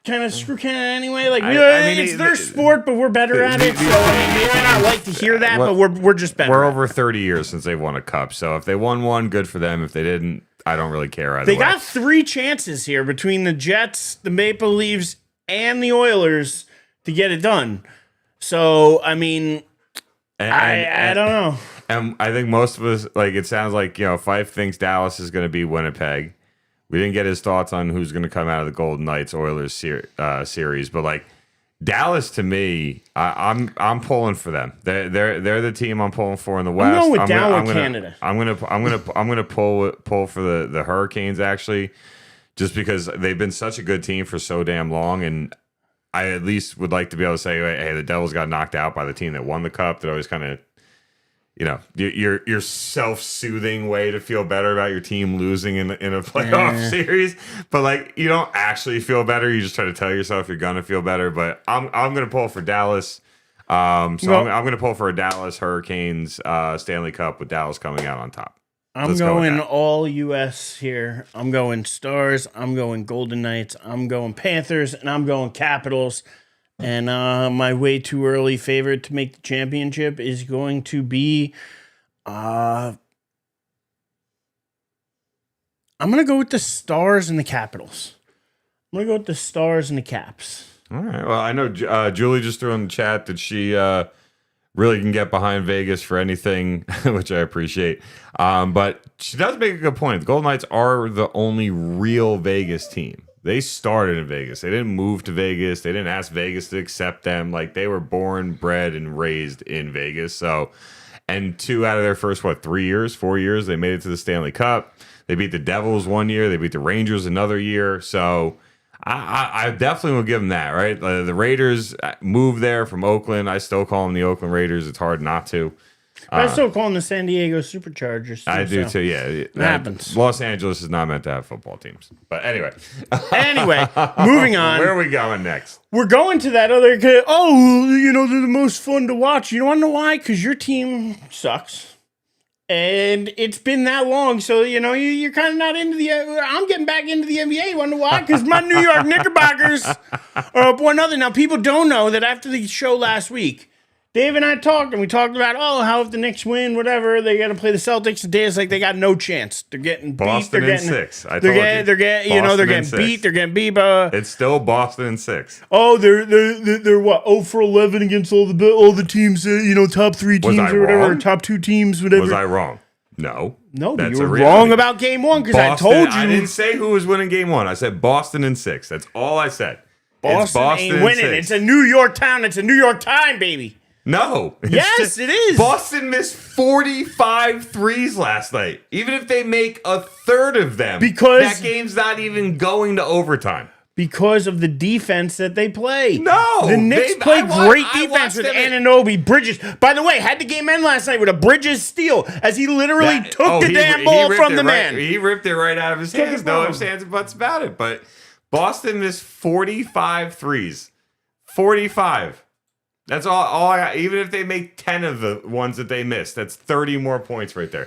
kind of screw Canada anyway. Like, it's their sport, but we're better at it. So, they may not like to hear that, but we're just better. We're over 30 years since they've won a cup. So if they won one, good for them. If they didn't, I don't really care either way. They got 3 chances here between the Jets, the Maple Leafs, and the Oilers to get it done. So, I mean, I don't know. And I think most of us, it sounds like, Fife thinks Dallas is going to be Winnipeg. We didn't get his thoughts on who's going to come out of the Golden Knights Oilers series, but Dallas to me, I'm pulling for them. They're the team I'm pulling for in the West. I'm going with down with Canada. I'm gonna pull for the Hurricanes actually, just because they've been such a good team for so damn long, and I at least would like to be able to say, hey, the Devils got knocked out by the team that won the cup. That always kind of, your self-soothing way to feel better about your team losing in a playoff series, but you don't actually feel better. You just try to tell yourself you're gonna feel better. But I'm gonna pull for Dallas. I'm gonna pull for a Dallas Hurricanes Stanley Cup with Dallas coming out on top. I'm going all U.S. here. I'm going Stars. I'm going Golden Knights. I'm going Panthers, and I'm going Capitals. And my way too early favorite to make the championship is going to be, I'm going to go with the Stars and the Capitals. I'm going to go with the Stars and the Caps. All right. Well, I know Julie just threw in the chat that she really can get behind Vegas for anything, which I appreciate. But she does make a good point. The Golden Knights are the only real Vegas team. They started in Vegas. They didn't move to Vegas. They didn't ask Vegas to accept them. They were born, bred, and raised in Vegas. So, and 2 out of their first, 4 years, they made it to the Stanley Cup. They beat the Devils 1 year. They beat the Rangers another year. So, I definitely will give them that, right? The Raiders moved there from Oakland. I still call them the Oakland Raiders. It's hard not to. I still call them the San Diego Superchargers. I do too, yeah. It happens. Los Angeles is not meant to have football teams. But anyway. Moving on. Where are we going next? We're going to that other... they're the most fun to watch. You want to know why? Because your team sucks. And it's been that long, so, you're kind of not into the... I'm getting back into the NBA. You want to know why? Because my New York Knickerbockers are up 1-0. Now, people don't know that after the show last week, Dave and I talked, and we talked about, how if the Knicks win, whatever, they got to play the Celtics. And Dave's like, they got no chance. They're getting beat. Boston They're in getting 6. They're getting beat. They're getting beat. It's still Boston in 6. Oh, they're what? 0 for 11 against all the teams. Top 3 teams or whatever, or top 2 teams, whatever. Was I wrong? No, but you were wrong about game 1 because I told you. I didn't say who was winning game 1. I said Boston in 6. That's all I said. Boston ain't winning. 6. It's a New York town. It's a New York time, baby. No. Yes, it is. Boston missed 45 threes last night. Even if they make a third of them, because that game's not even going to overtime. Because of the defense that they play. No. The Knicks play great defense with Anunoby, Bridges. By the way, had the game end last night with a Bridges steal as he literally took the damn ball from the man. He ripped it right out of his hands. No ifs, ands, and buts about it. But Boston missed 45 threes. 45. That's all I got. Even if they make 10 of the ones that they missed, that's 30 more points right there.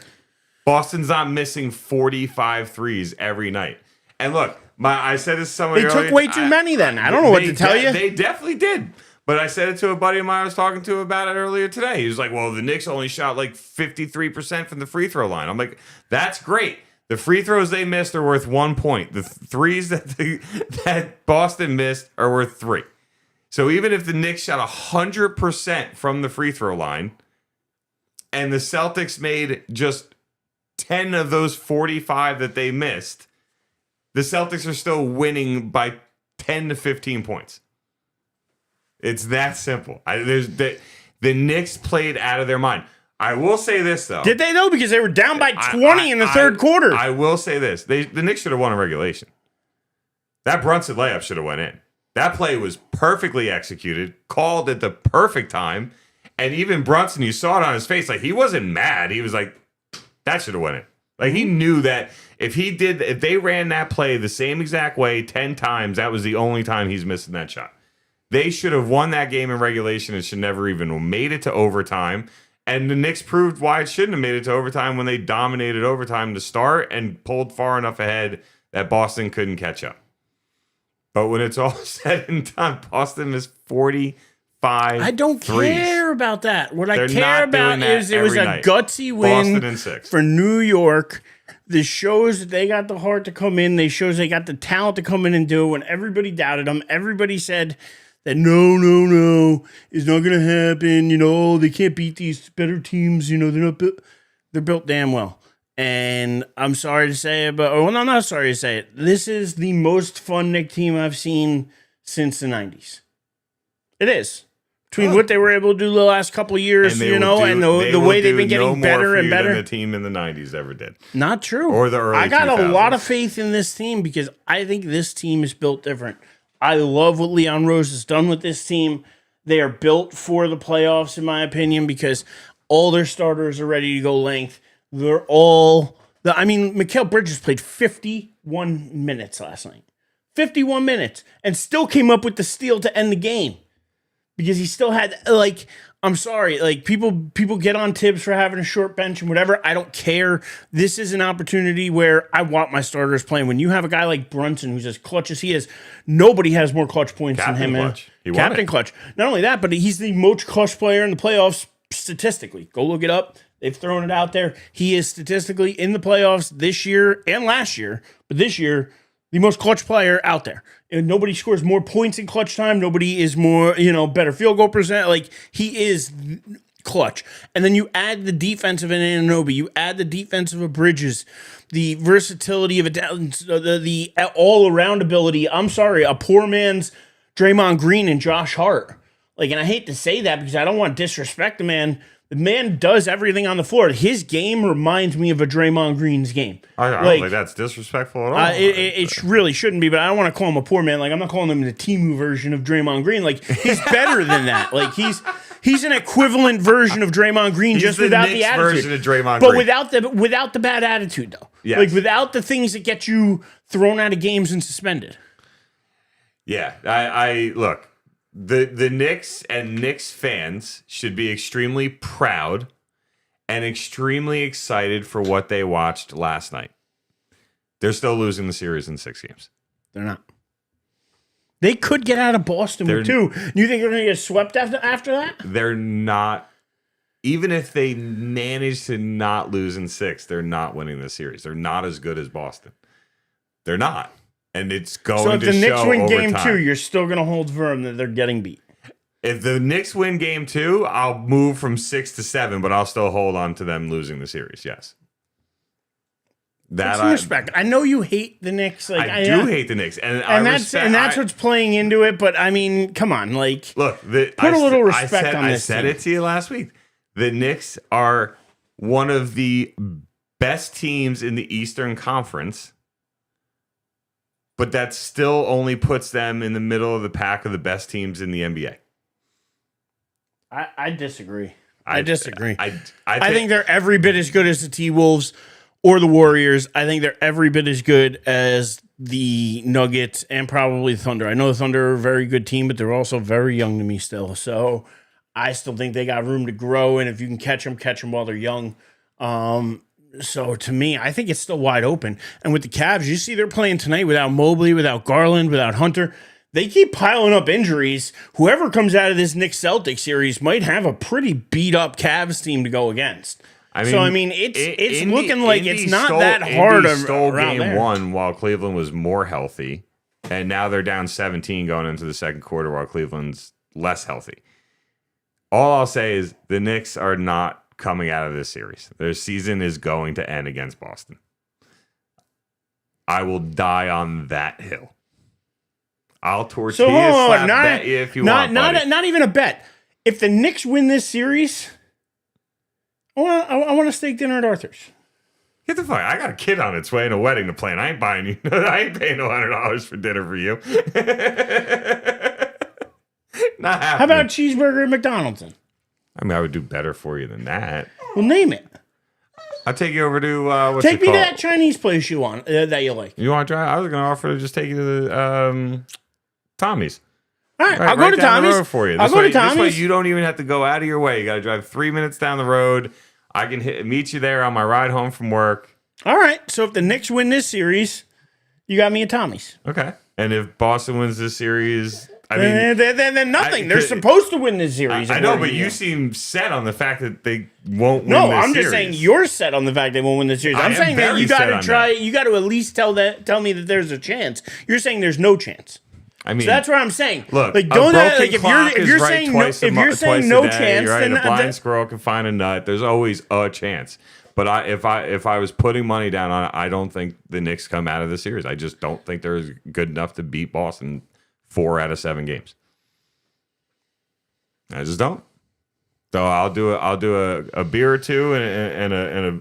Boston's not missing 45 threes every night. And look, I said this to someone earlier. They took way too many then. I don't know what to tell you. They definitely did. But I said it to a buddy of mine I was talking to about it earlier today. He was like, well, the Knicks only shot 53% from the free throw line. I'm like, that's great. The free throws they missed are worth 1 point. The threes that Boston missed are worth 3. So even if the Knicks shot 100% from the free throw line and the Celtics made just 10 of those 45 that they missed, the Celtics are still winning by 10 to 15 points. It's that simple. The Knicks played out of their mind. I will say this, though. Did they, though? Because they were down by 20 in the third quarter. I will say this. The Knicks should have won in regulation. That Brunson layup should have went in. That play was perfectly executed, called at the perfect time, and even Brunson, you saw it on his face, he wasn't mad. He was like, that should have went in. Like, he knew that if they ran that play the same exact way 10 times, that was the only time he's missing that shot. They should have won that game in regulation and should never even have made it to overtime. And the Knicks proved why it shouldn't have made it to overtime when they dominated overtime to start and pulled far enough ahead that Boston couldn't catch up. But when it's all said and done, Boston is 45. I don't threes. care about that. What They're I care not about doing that is it was a every night. gutsy Boston win in 6. for New York. This shows that they got the heart to come in. They shows they got the talent to come in and do it. When everybody doubted them, everybody said that no, it's not going to happen. You know, they can't beat these better teams. You know, they're built damn well. And I'm sorry to say it, but I'm not sorry to say it. This is the most fun Knick team I've seen since the 90s. It is. Between what they were able to do the last couple of years, and the way they've been getting better and better. Than the team in the 90s ever did. Not true. Or the early I got 2000s. a lot of faith in this team because I think this team is built different. I love what Leon Rose has done with this team. They are built for the playoffs, in my opinion, because all their starters are ready to go length. They're all... Mikal Bridges played 51 minutes last night. 51 minutes. And still came up with the steal to end the game. Because he still had, I'm sorry, people get on Tibbs for having a short bench and whatever. I don't care. This is an opportunity where I want my starters playing. When you have a guy like Brunson who's as clutch as he is, nobody has more clutch points than him. Clutch. Captain clutch. Not only that, but he's the most clutch player in the playoffs statistically. Go look it up. They've thrown it out there. He is statistically in the playoffs this year and last year, but this year, the most clutch player out there. And nobody scores more points in clutch time. Nobody is more, better field goal percent. He is clutch. And then you add the defense of an Anunoby. You add the defense of a Bridges. The versatility of the all-around ability. I'm sorry, a poor man's Draymond Green and Josh Hart. And I hate to say that because I don't want to disrespect the man. The man does everything on the floor. His game reminds me of a Draymond Green's game. I don't think that's disrespectful at all. It really shouldn't be, but I don't want to call him a poor man. I'm not calling him the Timu version of Draymond Green. He's better than that. He's an equivalent version of Draymond Green, He's just the without Knicks the attitude. version of Draymond but Green. without the bad attitude, though. Yes. Without the things that get you thrown out of games and suspended. Yeah, I look. The Knicks and Knicks fans should be extremely proud and extremely excited for what they watched last night. They're still losing the series in 6 games. They're not. They could get out of Boston with 2. You think they're going to get swept after that? They're not. Even if they manage to not lose in 6, they're not winning the series. They're not as good as Boston. They're not. And it's going to show. So if the Knicks win game 2, you're still going to hold firm that they're getting beat. If the Knicks win game 2, I'll move from 6 to 7, but I'll still hold on to them losing the series. Yes. That's respect. I know you hate the Knicks. I do hate the Knicks, and that's what's playing into it. But I mean, come on, look, put a little respect on this. I said it to you last week. The Knicks are one of the best teams in the Eastern Conference. But that still only puts them in the middle of the pack of the best teams in the NBA. I disagree. I disagree. I think they're every bit as good as the T-Wolves or the Warriors. I think they're every bit as good as the Nuggets and probably the Thunder. I know the Thunder are a very good team, but they're also very young to me still. So I still think they got room to grow. And if you can catch them while they're young. So to me, I think it's still wide open. And with the Cavs, you see they're playing tonight without Mobley, without Garland, without Hunter. They keep piling up injuries. Whoever comes out of this Knicks-Celtics series might have a pretty beat-up Cavs team to go against. It's looking like it's not that hard. Indy stole game 1 while Cleveland was more healthy, and now they're down 17 going into the second quarter while Cleveland's less healthy. All I'll say is the Knicks are not coming out of this series. Their season is going to end against Boston. I will die on that hill. I'll tortilla slap bet you if you want, buddy. Not even a bet. If the Knicks win this series, I want a steak dinner at Arthur's. Get the fuck! I got a kid on its way and a wedding to plan. I ain't buying you. I ain't paying no $100 for dinner for you. Not happening. How about cheeseburger at McDonald's? I mean, I would do better for you than that. Well, name it. I'll take you over to Take me to that Chinese place you want that you like. You want to try? I was going to offer to just take you to the Tommy's. All right, I'll go to down Tommy's. The road for you. I'll go to Tommy's. This way you don't even have to go out of your way. You got to drive 3 minutes down the road. I can meet you there on my ride home from work. All right. So if the Knicks win this series, you got me at Tommy's. Okay. And if Boston wins this series, I mean, then nothing. They're supposed to win this series. I know, but you seem set on the fact that they won't win. No, this I'm series. just saying you're set on the fact they won't win this series. I'm saying that you got to try. You got to at least tell me that there's a chance. You're saying there's no chance. I mean, so that's what I'm saying. Look, like, don't like if you're right saying no, if you're saying no chance, right? then A blind squirrel can find a nut. There's always a chance. But if I was putting money down on it, I don't think the Knicks come out of the series. I just don't think they're good enough to beat Boston 4 out of 7 games. I just don't. So I'll do a beer or two and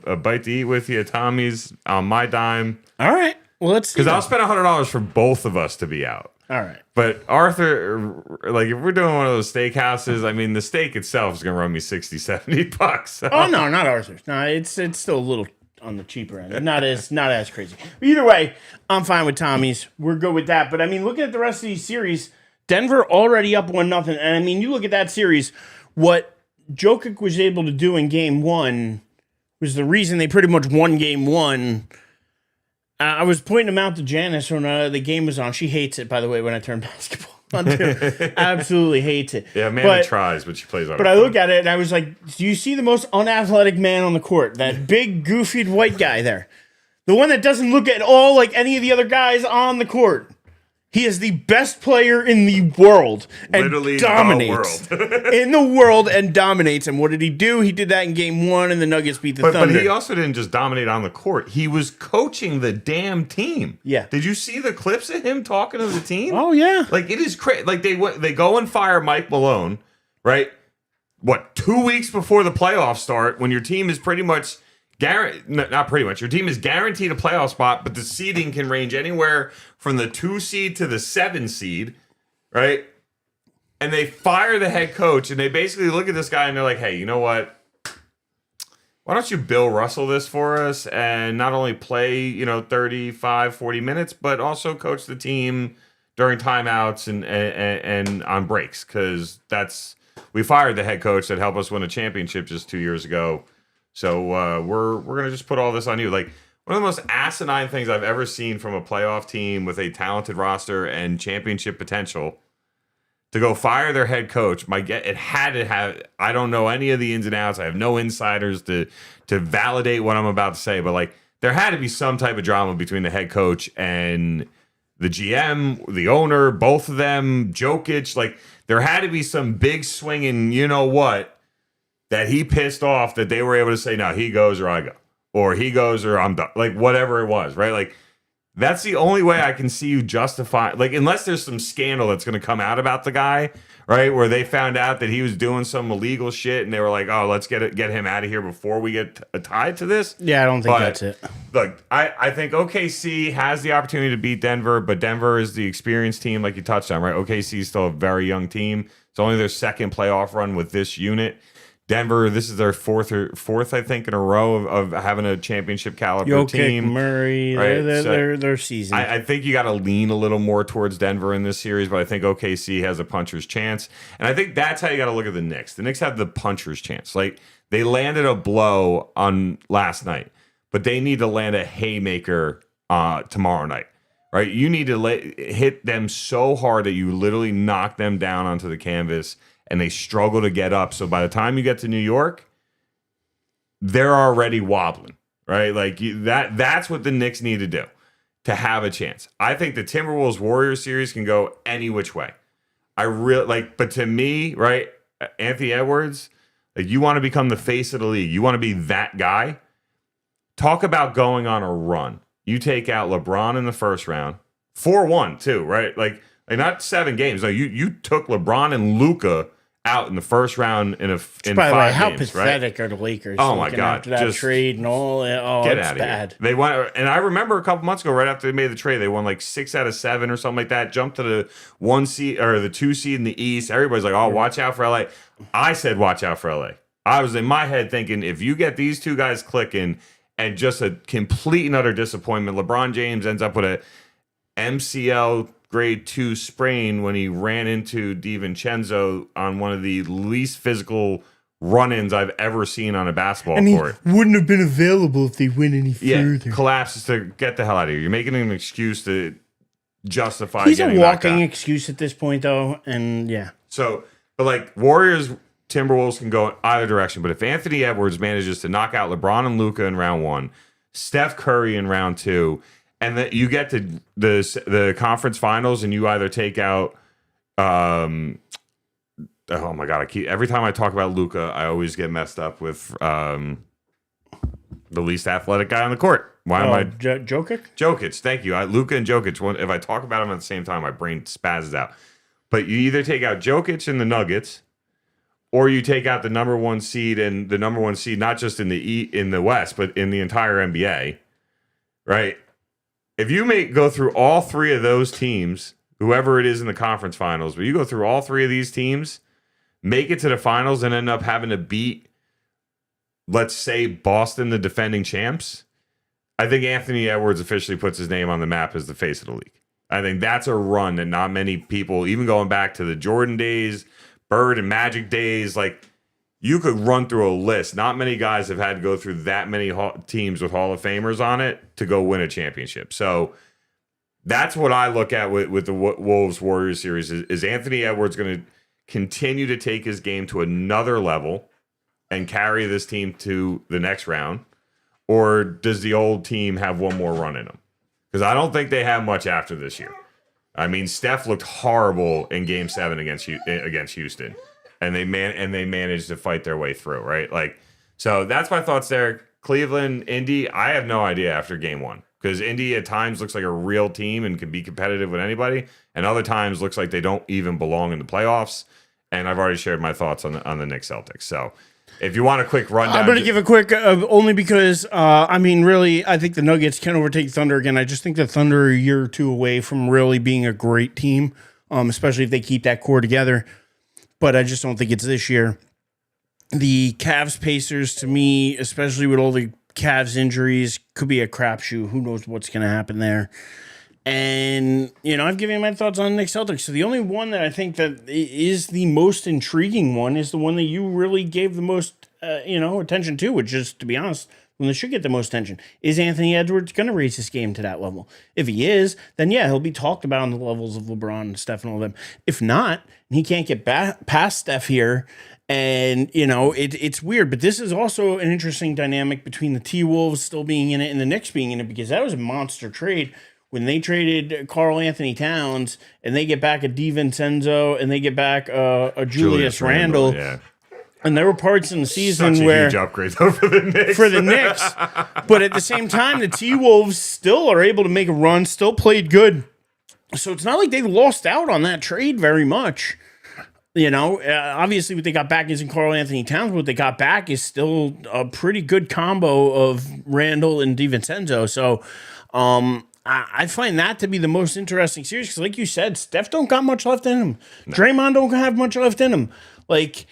a bite to eat with you at Tommy's on my dime. All right. Well, let's see. Because I'll spend $100 for both of us to be out. All right. But Arthur, like if we're doing one of those steakhouses, I mean, the steak itself is going to run me $60-$70. So. Oh no, not Arthur's. No, it's still a little on the cheaper end. Not as crazy. But either way, I'm fine with Tommy's. We're good with that. But I mean, looking at the rest of these series, Denver already up 1-0, and I mean, you look at that series. What Jokic was able to do in Game 1 was the reason they pretty much won Game 1. I was pointing them out to Janice when the game was on. She hates it, by the way, when I turn basketball on too. Absolutely hates it. Yeah, Amanda tries, but she plays on it. But I look at it and I was like, do you see the most unathletic man on the court? That big, goofy white guy there. The one that doesn't look at all like any of the other guys on the court. He is the best player in the world and literally dominates the world. in the world and dominates. And what did he do? He did that in Game 1, and the Nuggets beat the Thunder. But he also didn't just dominate on the court. He was coaching the damn team. Yeah. Did you see the clips of him talking to the team? Oh yeah. Like it is crazy. Like they go and fire Mike Malone, right? What, 2 weeks before the playoffs start, when your team is pretty much. Not pretty much. Your team is guaranteed a playoff spot, but the seeding can range anywhere from the 2 seed to the 7 seed, right? And they fire the head coach, and they basically look at this guy and they're like, hey, you know what? Why don't you Bill Russell this for us and not only play, 35, 40 minutes, but also coach the team during timeouts and on breaks? Because we fired the head coach that helped us win a championship just 2 years ago. So we're gonna just put all this on you. Like one of the most asinine things I've ever seen from a playoff team with a talented roster and championship potential to go fire their head coach. It had to have. I don't know any of the ins and outs. I have no insiders to validate what I'm about to say. But like there had to be some type of drama between the head coach and the GM, the owner, both of them, Jokic. Like there had to be some big swinging. You know what? That he pissed off that they were able to say, no, he goes or I go. Or he goes or I'm done. Like, whatever it was, right? Like, that's the only way I can see you justify. Like, unless there's some scandal that's going to come out about the guy, right? Where they found out that he was doing some illegal shit and they were like, oh, let's get him out of here before we get tied to this. Yeah, I don't think that's it. Look, I think OKC has the opportunity to beat Denver, but Denver is the experienced team, like you touched on, right? OKC is still a very young team. It's only their second playoff run with this unit. Denver, this is their fourth, I think, in a row of having a championship caliber Jokic, team. Murray, right? they're seasoned. I think you got to lean a little more towards Denver in this series, but I think OKC has a puncher's chance. And I think that's how you got to look at the Knicks. The Knicks have the puncher's chance. Like, they landed a blow on last night, but they need to land a haymaker tomorrow night, right? You need to hit them so hard that you literally knock them down onto the canvas and they struggle to get up. So by the time you get to New York, they're already wobbling, right? Like that's what the Knicks need to do to have a chance. I think the Timberwolves Warriors series can go any which way. But to me, right, Anthony Edwards, like you want to become the face of the league. You want to be that guy. Talk about going on a run. You take out LeBron in the first round, 4-1 too, right? Like not 7 games. No, you took LeBron and Luka out in the first round in 5 games. By the way, how pathetic are the Lakers? Oh my God! After that trade and all, get it's out of bad. Here. They won, and I remember a couple months ago, right after they made the trade, they won like 6 out of 7 or something like that. Jumped to the 1 seed or the 2 seed in the East. Everybody's like, "Oh, watch out for LA." I said, "Watch out for LA." I was in my head thinking, if you get these two guys clicking and just a complete and utter disappointment. LeBron James ends up with a MCL grade 2 sprain when he ran into DiVincenzo on one of the least physical run-ins I've ever seen on a basketball court. Wouldn't have been available if they went any further. Collapses to get the hell out of here. You're making an excuse to justify He's getting a knocked walking out. excuse at this point, though, and yeah. So, but like Warriors, Timberwolves can go either direction. But if Anthony Edwards manages to knock out LeBron and Luka in round 1, Steph Curry in round 2, and then you get to the conference finals, and you either take out, oh my god, every time I talk about Luka, I always get messed up with the least athletic guy on the court. Why am I Jokic? Jokic? Thank you. Luka and Jokic. If I talk about them at the same time, my brain spazzes out. But you either take out Jokic and the Nuggets, or you take out the number 1 seed and the number 1 seed, not just in the West, but in the entire NBA, right? If you go through all 3 of those teams, whoever it is in the conference finals, but you go through all 3 of these teams, make it to the finals, and end up having to beat, let's say, Boston, the defending champs, I think Anthony Edwards officially puts his name on the map as the face of the league. I think that's a run that not many people, even going back to the Jordan days, Bird and Magic days, like you could run through a list. Not many guys have had to go through that many teams with Hall of Famers on it to go win a championship. So that's what I look at with the Wolves Warriors series is Anthony Edwards going to continue to take his game to another level and carry this team to the next round? Or does the old team have one more run in them? Because I don't think they have much after this year. I mean, Steph looked horrible in Game 7 against Houston, and they managed to fight their way through, right? Like, so that's my thoughts there. Cleveland, Indy, I have no idea after Game 1 because Indy at times looks like a real team and can be competitive with anybody, and other times looks like they don't even belong in the playoffs. And I've already shared my thoughts on the Knicks Celtics. So if you want a quick rundown, I'm going to give a quick, only because, really, I think the Nuggets can overtake Thunder again. I just think the Thunder are a year or 2 away from really being a great team, especially if they keep that core together. But I just don't think it's this year. The Cavs Pacers, to me, especially with all the Cavs injuries, could be a crapshoot. Who knows what's going to happen there? And, I've given you my thoughts on the Knicks Celtics. So the only one that I think that is the most intriguing one is the one that you really gave the most, attention to, which is, to be honest, one that should get the most attention. Is Anthony Edwards going to raise his game to that level? If he is, then yeah, he'll be talked about on the levels of LeBron and Steph and all them. If not, and he can't get past Steph here, and, it's weird. But this is also an interesting dynamic between the T-Wolves still being in it and the Knicks being in it, because that was a monster trade. When they traded Karl Anthony Towns and they get back a DiVincenzo and they get back a Julius Randle, yeah. And there were parts in the season Such a where huge upgrade though for the Knicks. But at the same time, the T-Wolves still are able to make a run, still played good. So it's not like they lost out on that trade very much. Obviously what they got back isn't Karl Anthony Towns. What they got back is still a pretty good combo of Randle and DiVincenzo. So, I find that to be the most interesting series because, like you said, Steph don't got much left in him. No. Draymond don't have much left in him. Like,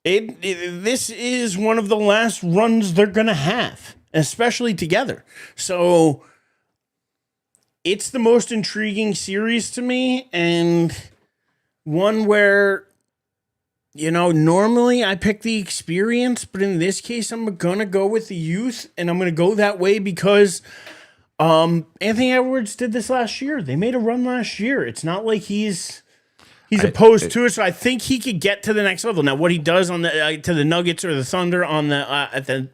this is one of the last runs they're going to have, especially together. So, it's the most intriguing series to me, and one where, normally I pick the experience, but in this case, I'm going to go with the youth, and I'm going to go that way because Anthony Edwards did this last year. They made a run last year. It's not like he's opposed to it. So I think he could get to the next level. Now, what he does on the to the Nuggets or the Thunder on the at the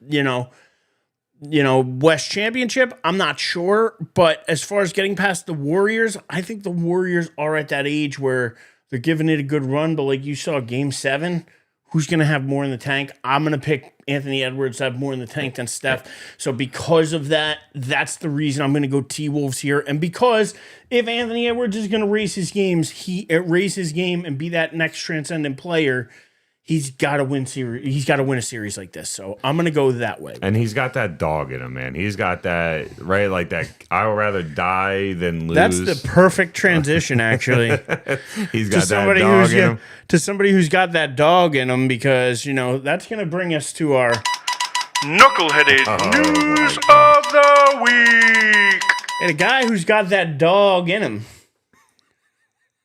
West Championship, I'm not sure. But as far as getting past the Warriors, I think the Warriors are at that age where they're giving it a good run. But like you saw, Game 7. Who's going to have more in the tank? I'm going to pick Anthony Edwards to have more in the tank than Steph. So because of that, that's the reason I'm going to go T-Wolves here. And because if Anthony Edwards is going to raise his game and be that next transcendent player, he's got to win series. He's got to win a series like this. So I'm going to go that way. And he's got that dog in him, man. He's got that, right? Like that, I would rather die than lose. That's the perfect transition, actually. He's got that dog in him. To somebody who's got that dog in him, because, that's going to bring us to our Knuckleheaded News of the Week. And a guy who's got that dog in him.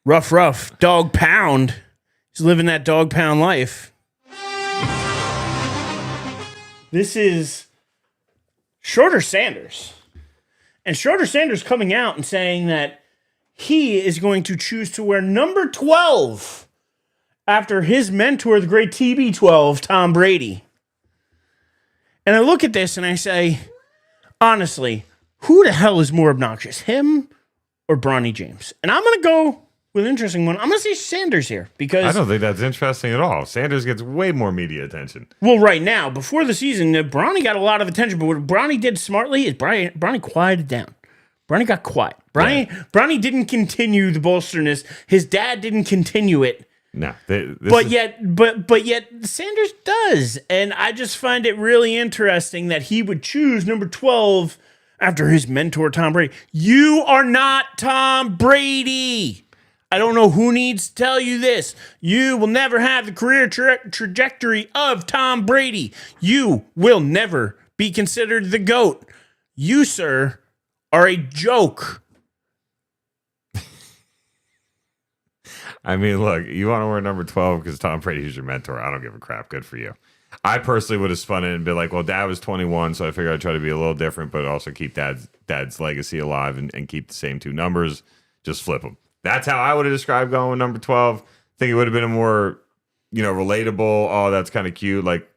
Rough, dog pound. He's living that dog pound life. This is Shorter Sanders. And Shorter Sanders coming out and saying that he is going to choose to wear number 12 after his mentor, the great TB12, Tom Brady. And I look at this and I say, honestly, who the hell is more obnoxious, him or Bronny James? And I'm going to go with an interesting one. I'm going to say Sanders here because I don't think that's interesting at all. Sanders gets way more media attention. Well, right now, before the season, Bronny got a lot of attention, but what Bronny did smartly is Bronny quieted down. Bronny got quiet. Bronny didn't continue the bolsterness. His dad didn't continue it. No, yet Sanders does, and I just find it really interesting that he would choose number 12 after his mentor Tom Brady. You are not Tom Brady. I don't know who needs to tell you this. You will never have the career trajectory of Tom Brady. You will never be considered the GOAT. You, sir, are a joke. I mean, look, you want to wear number 12 because Tom Brady's your mentor. I don't give a crap. Good for you. I personally would have spun it and been like, well, Dad was 21, so I figured I'd try to be a little different, but also keep Dad's legacy alive and keep the same two numbers. Just flip them. That's how I would have described going with number 12. I think it would have been a more, relatable, oh, that's kind of cute, like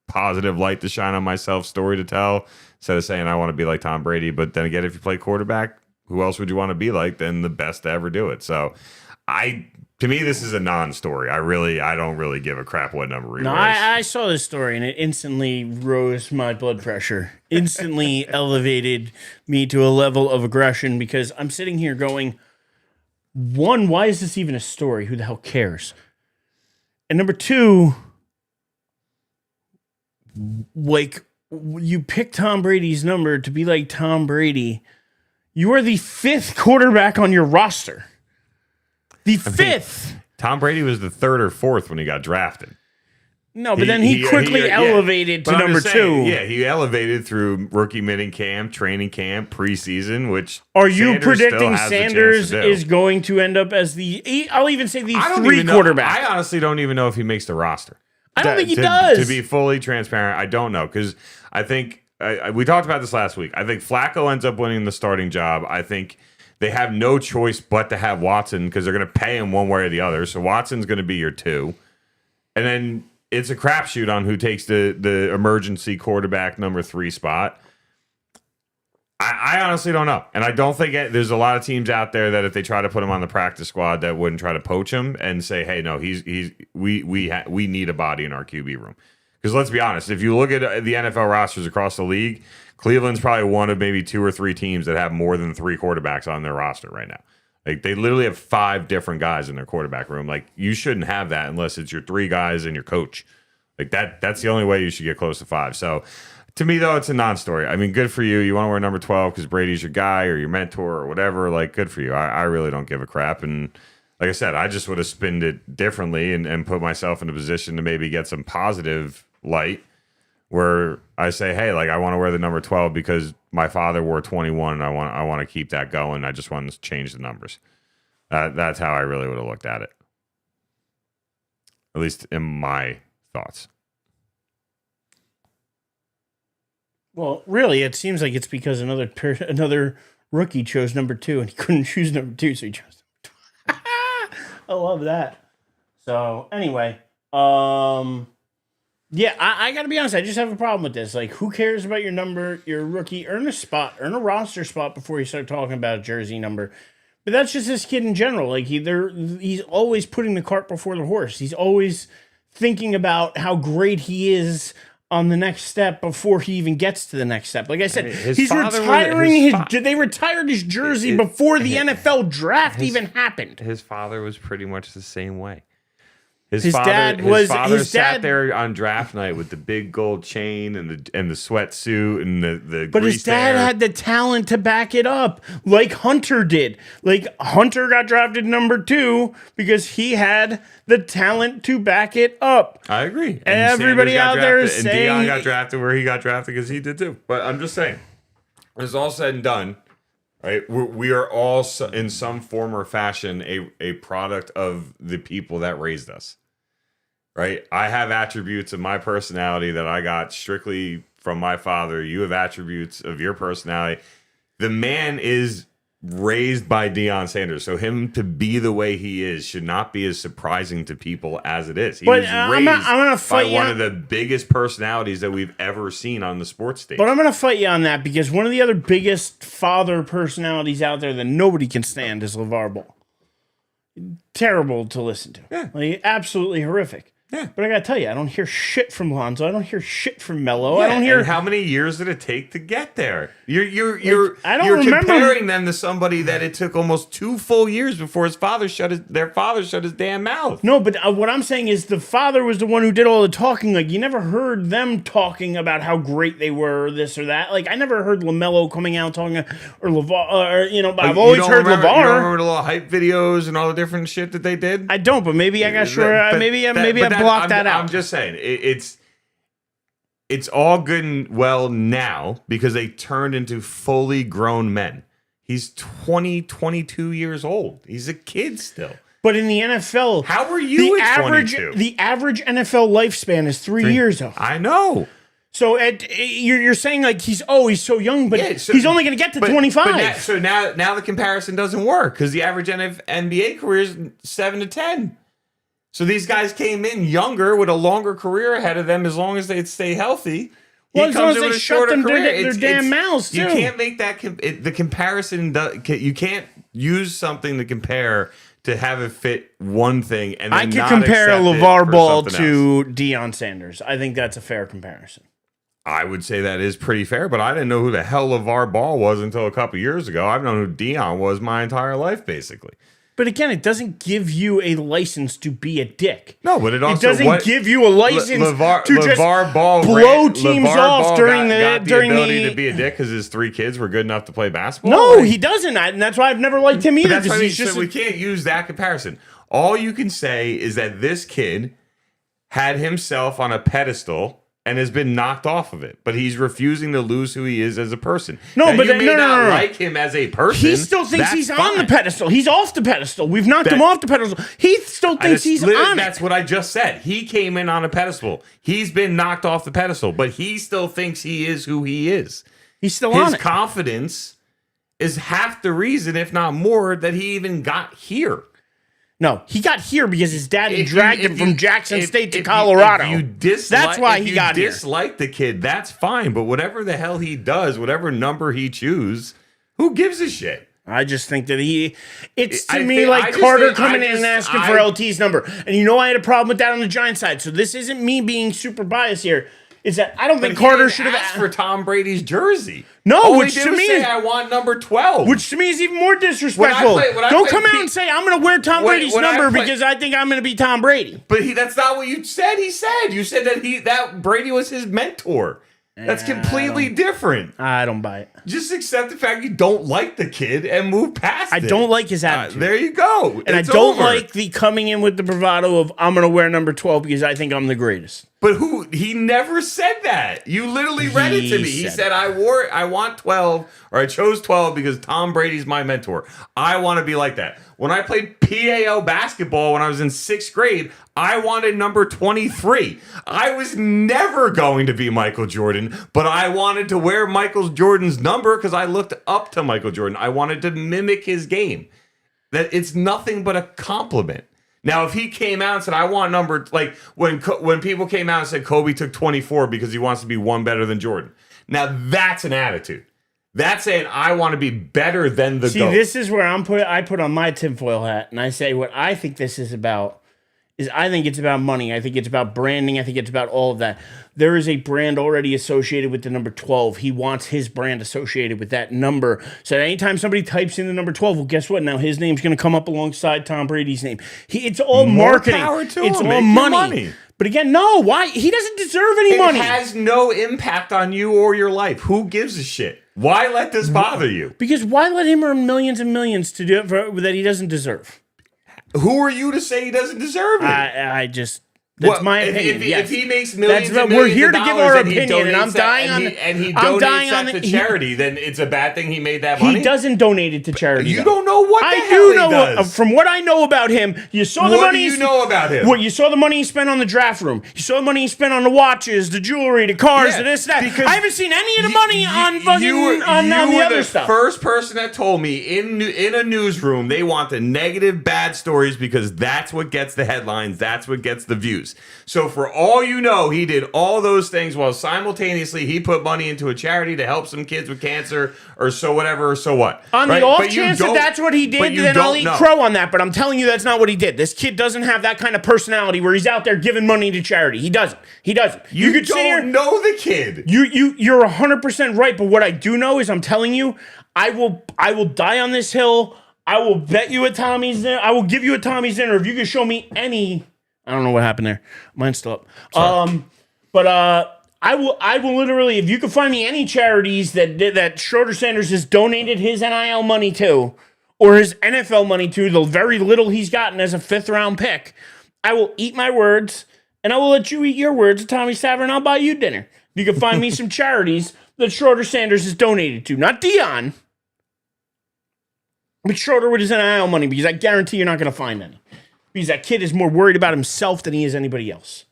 positive light to shine on myself story to tell, instead of saying I want to be like Tom Brady. But then again, if you play quarterback, who else would you want to be like than the best to ever do it? So to me, this is a non-story. I don't really give a crap what number he wears. I saw this story and it instantly rose my blood pressure. Instantly elevated me to a level of aggression because I'm sitting here going, one, why is this even a story? Who the hell cares? And number two, like, you pick Tom Brady's number to be like Tom Brady. You are the 5th quarterback on your roster. The 5th. Tom Brady was the 3rd or 4th when he got drafted. No, but then he quickly elevated to number 2. Yeah, he elevated through rookie mini camp, training camp, preseason, which are you predicting Sanders is going to end up as I'll even say the 3 quarterback? I honestly don't even know if he makes the roster. I don't think he does. To be fully transparent, I don't know because I think we talked about this last week. I think Flacco ends up winning the starting job. I think they have no choice but to have Watson because they're going to pay him one way or the other. So Watson's going to be your 2. And then it's a crapshoot on who takes the emergency quarterback number 3 spot. I honestly don't know. And I don't think there's a lot of teams out there that if they try to put him on the practice squad that wouldn't try to poach him and say, hey, no, we need a body in our QB room. Because let's be honest, if you look at the NFL rosters across the league, Cleveland's probably one of maybe 2 or 3 teams that have more than 3 quarterbacks on their roster right now. Like they literally have 5 different guys in their quarterback room. Like you shouldn't have that unless it's your 3 guys and your coach. Like that's the only way you should get close to 5. So to me though, it's a non-story. I mean, good for you. You want to wear number 12 because Brady's your guy or your mentor or whatever. Like good for you. I really don't give a crap. And like I said, I just would have spinned it differently and put myself in a position to maybe get some positive light where I say, hey, like I want to wear the number 12 because my father wore 21 and I want to keep that going. I just want to change the numbers. That's how I really would have looked at it. At least in my thoughts. Well, really, it seems like it's because another rookie chose number 2 and he couldn't choose number 2, so he chose number 2. I love that. So anyway, yeah, I got to be honest. I just have a problem with this. Like, who cares about your number? You're a rookie. Earn a roster spot before you start talking about a jersey number. But that's just this kid in general. Like, he's always putting the cart before the horse. He's always thinking about how great he is on the next step before he even gets to the next step. Like I said, he's retiring they retired his jersey before the NFL draft even happened. His father was pretty much the same way. His father sat there on draft night with the big gold chain and the sweatsuit and the. But his dad had the talent to back it up, like Hunter did. Like Hunter got drafted number 2 because he had the talent to back it up. I agree. And everybody out there is saying, and Deion got drafted where he got drafted because he did too. But I'm just saying, when it's all said and done, right? We are all in some form or fashion a product of the people that raised us, right? I have attributes of my personality that I got strictly from my father. You have attributes of your personality. The man is raised by Deion Sanders, so him to be the way he is should not be as surprising to people as it is. He was raised I'm gonna fight by one of the biggest personalities that we've ever seen on the sports stage. But I'm going to fight you on that because one of the other biggest father personalities out there that nobody can stand is LeVar Ball. Terrible to listen to. Yeah. Like, absolutely horrific. Yeah. But I got to tell you, I don't hear shit from Lonzo. I don't hear shit from Melo. Yeah, I don't hear. and how many years did it take to get there? You're remember comparing them to somebody that it took almost 2 full years before their father shut his damn mouth. No, but what I'm saying is the father was the one who did all the talking. Like, you never heard them talking about how great they were, or this or that. Like, I never heard LaMelo coming out talking, or LeVar, but I've always heard LeVar. You don't remember the little hype videos and all the different shit that they did? I don't, but maybe I got maybe I blocked that out. I'm just saying, it's all good and well now because they turned into fully grown men. He's 22 years old. He's a kid still. But in the NFL, how are you at 22? The average NFL lifespan is 3 years, though. I know. So you're saying like he's so young, but he's only going to get to 25. So now the comparison doesn't work because the average NBA career is 7 to 10. So these guys came in younger with a longer career ahead of them as long as they'd stay healthy. Well, as long as they shut them their damn mouths, too. You can't make that the comparison. You can't use something to compare to have it fit one thing. And then I could compare LeVar Ball to Deion Sanders. I think that's a fair comparison. I would say that is pretty fair, but I didn't know who the hell LeVar Ball was until a couple years ago. I've known who Deion was my entire life, basically. But again, it doesn't give you a license to be a dick. No, but it doesn't give you a license to LeVar Ball blow teams off during the ability to be a dick because his 3 kids were good enough to play basketball. No, he doesn't, and that's why I've never liked him either. That's why so we can't use that comparison. All you can say is that this kid had himself on a pedestal and has been knocked off of it, but he's refusing to lose who he is as a person. No, now, but you may not like him as a person. He still thinks he's on the pedestal. He's off the pedestal. We've knocked him off the pedestal. He still thinks he's on it. That's what I just said. He came in on a pedestal. He's been knocked off the pedestal, but he still thinks he is who he is. He's still on it. His confidence is half the reason, if not more, that he even got here. No, he got here because his dad dragged him from Jackson State to Colorado. That's why he got here. If you dislike the kid, that's fine. But whatever the hell he does, whatever number he chooses, who gives a shit? I just think that it's to me like Carter coming in and asking for LT's number. And you know I had a problem with that on the Giants side. So this isn't me being super biased here. Is that I don't think Carter should have asked for Tom Brady's jersey. No, which to me is I want number 12. Which to me is even more disrespectful. Don't come out and say I'm going to wear Tom Brady's number because I think I'm going to be Tom Brady. But that's not what you said. You said that Brady was his mentor. That's completely different. I don't buy it. Just accept the fact you don't like the kid and move past it. I don't like his attitude. There you go. And I don't like the coming in with the bravado of I'm going to wear number 12 because I think I'm the greatest. But he never said that. You literally read it to me. He said, I want 12, or I chose 12 because Tom Brady's my mentor. I want to be like that. When I played PAL basketball when I was in 6th grade, I wanted number 23. I was never going to be Michael Jordan, but I wanted to wear Michael Jordan's number because I looked up to Michael Jordan. I wanted to mimic his game. That it's nothing but a compliment. Now, if he came out and said, I want number, like when people came out and said Kobe took 24 because he wants to be one better than Jordan. Now, that's an attitude. That's saying I want to be better than the GOAT. This is where I put on my tinfoil hat and I say what I think this is about is I think it's about money. I think it's about branding. I think it's about all of that. There is a brand already associated with the number 12. He wants his brand associated with that number. So that anytime somebody types in the number 12, well, guess what? Now his name's going to come up alongside Tom Brady's name. It's all marketing. It's all money. But again, no. Why? He doesn't deserve any money. It has no impact on you or your life. Who gives a shit? Why let this bother you? Because why let him earn millions and millions to do it that he doesn't deserve? Who are you to say he doesn't deserve it? I just... That's my opinion. If he makes millions and millions we're here to give our and opinion, and I'm dying on and he donates that to charity, then it's a bad thing he made that money? He doesn't donate it to charity. You don't know what the hell do he know does. From what I know about him, you saw the money. What do you know about him? Well, you saw the money he spent on the draft room. You saw the money he spent on the watches, the jewelry, the cars, the this, that. I haven't seen any of the money on the other stuff. First person that told me in a newsroom they want the negative, bad stories because that's what gets the headlines. That's what gets the views. So for all you know, he did all those things while simultaneously he put money into a charity to help some kids with cancer or so whatever or so what. On the off chance that that's what he did, then I'll eat crow on that. But I'm telling you that's not what he did. This kid doesn't have that kind of personality where he's out there giving money to charity. He doesn't. You could don't know the kid. You're 100% right. But what I do know is I'm telling you, I will die on this hill. I will bet you a Tommy's dinner. I will give you a Tommy's dinner if you can show me any... I don't know what happened there. Mine's still up. I will literally, if you can find me any charities that Schroeder Sanders has donated his NIL money to, or his NFL money to, the very little he's gotten as a 5th round pick, I will eat my words, and I will let you eat your words at Tommy's Tavern. I'll buy you dinner. If you can find me some charities that Schroeder Sanders has donated to, not Dion, but Schroeder with his NIL money, because I guarantee you're not going to find any. Because that kid is more worried about himself than he is anybody else.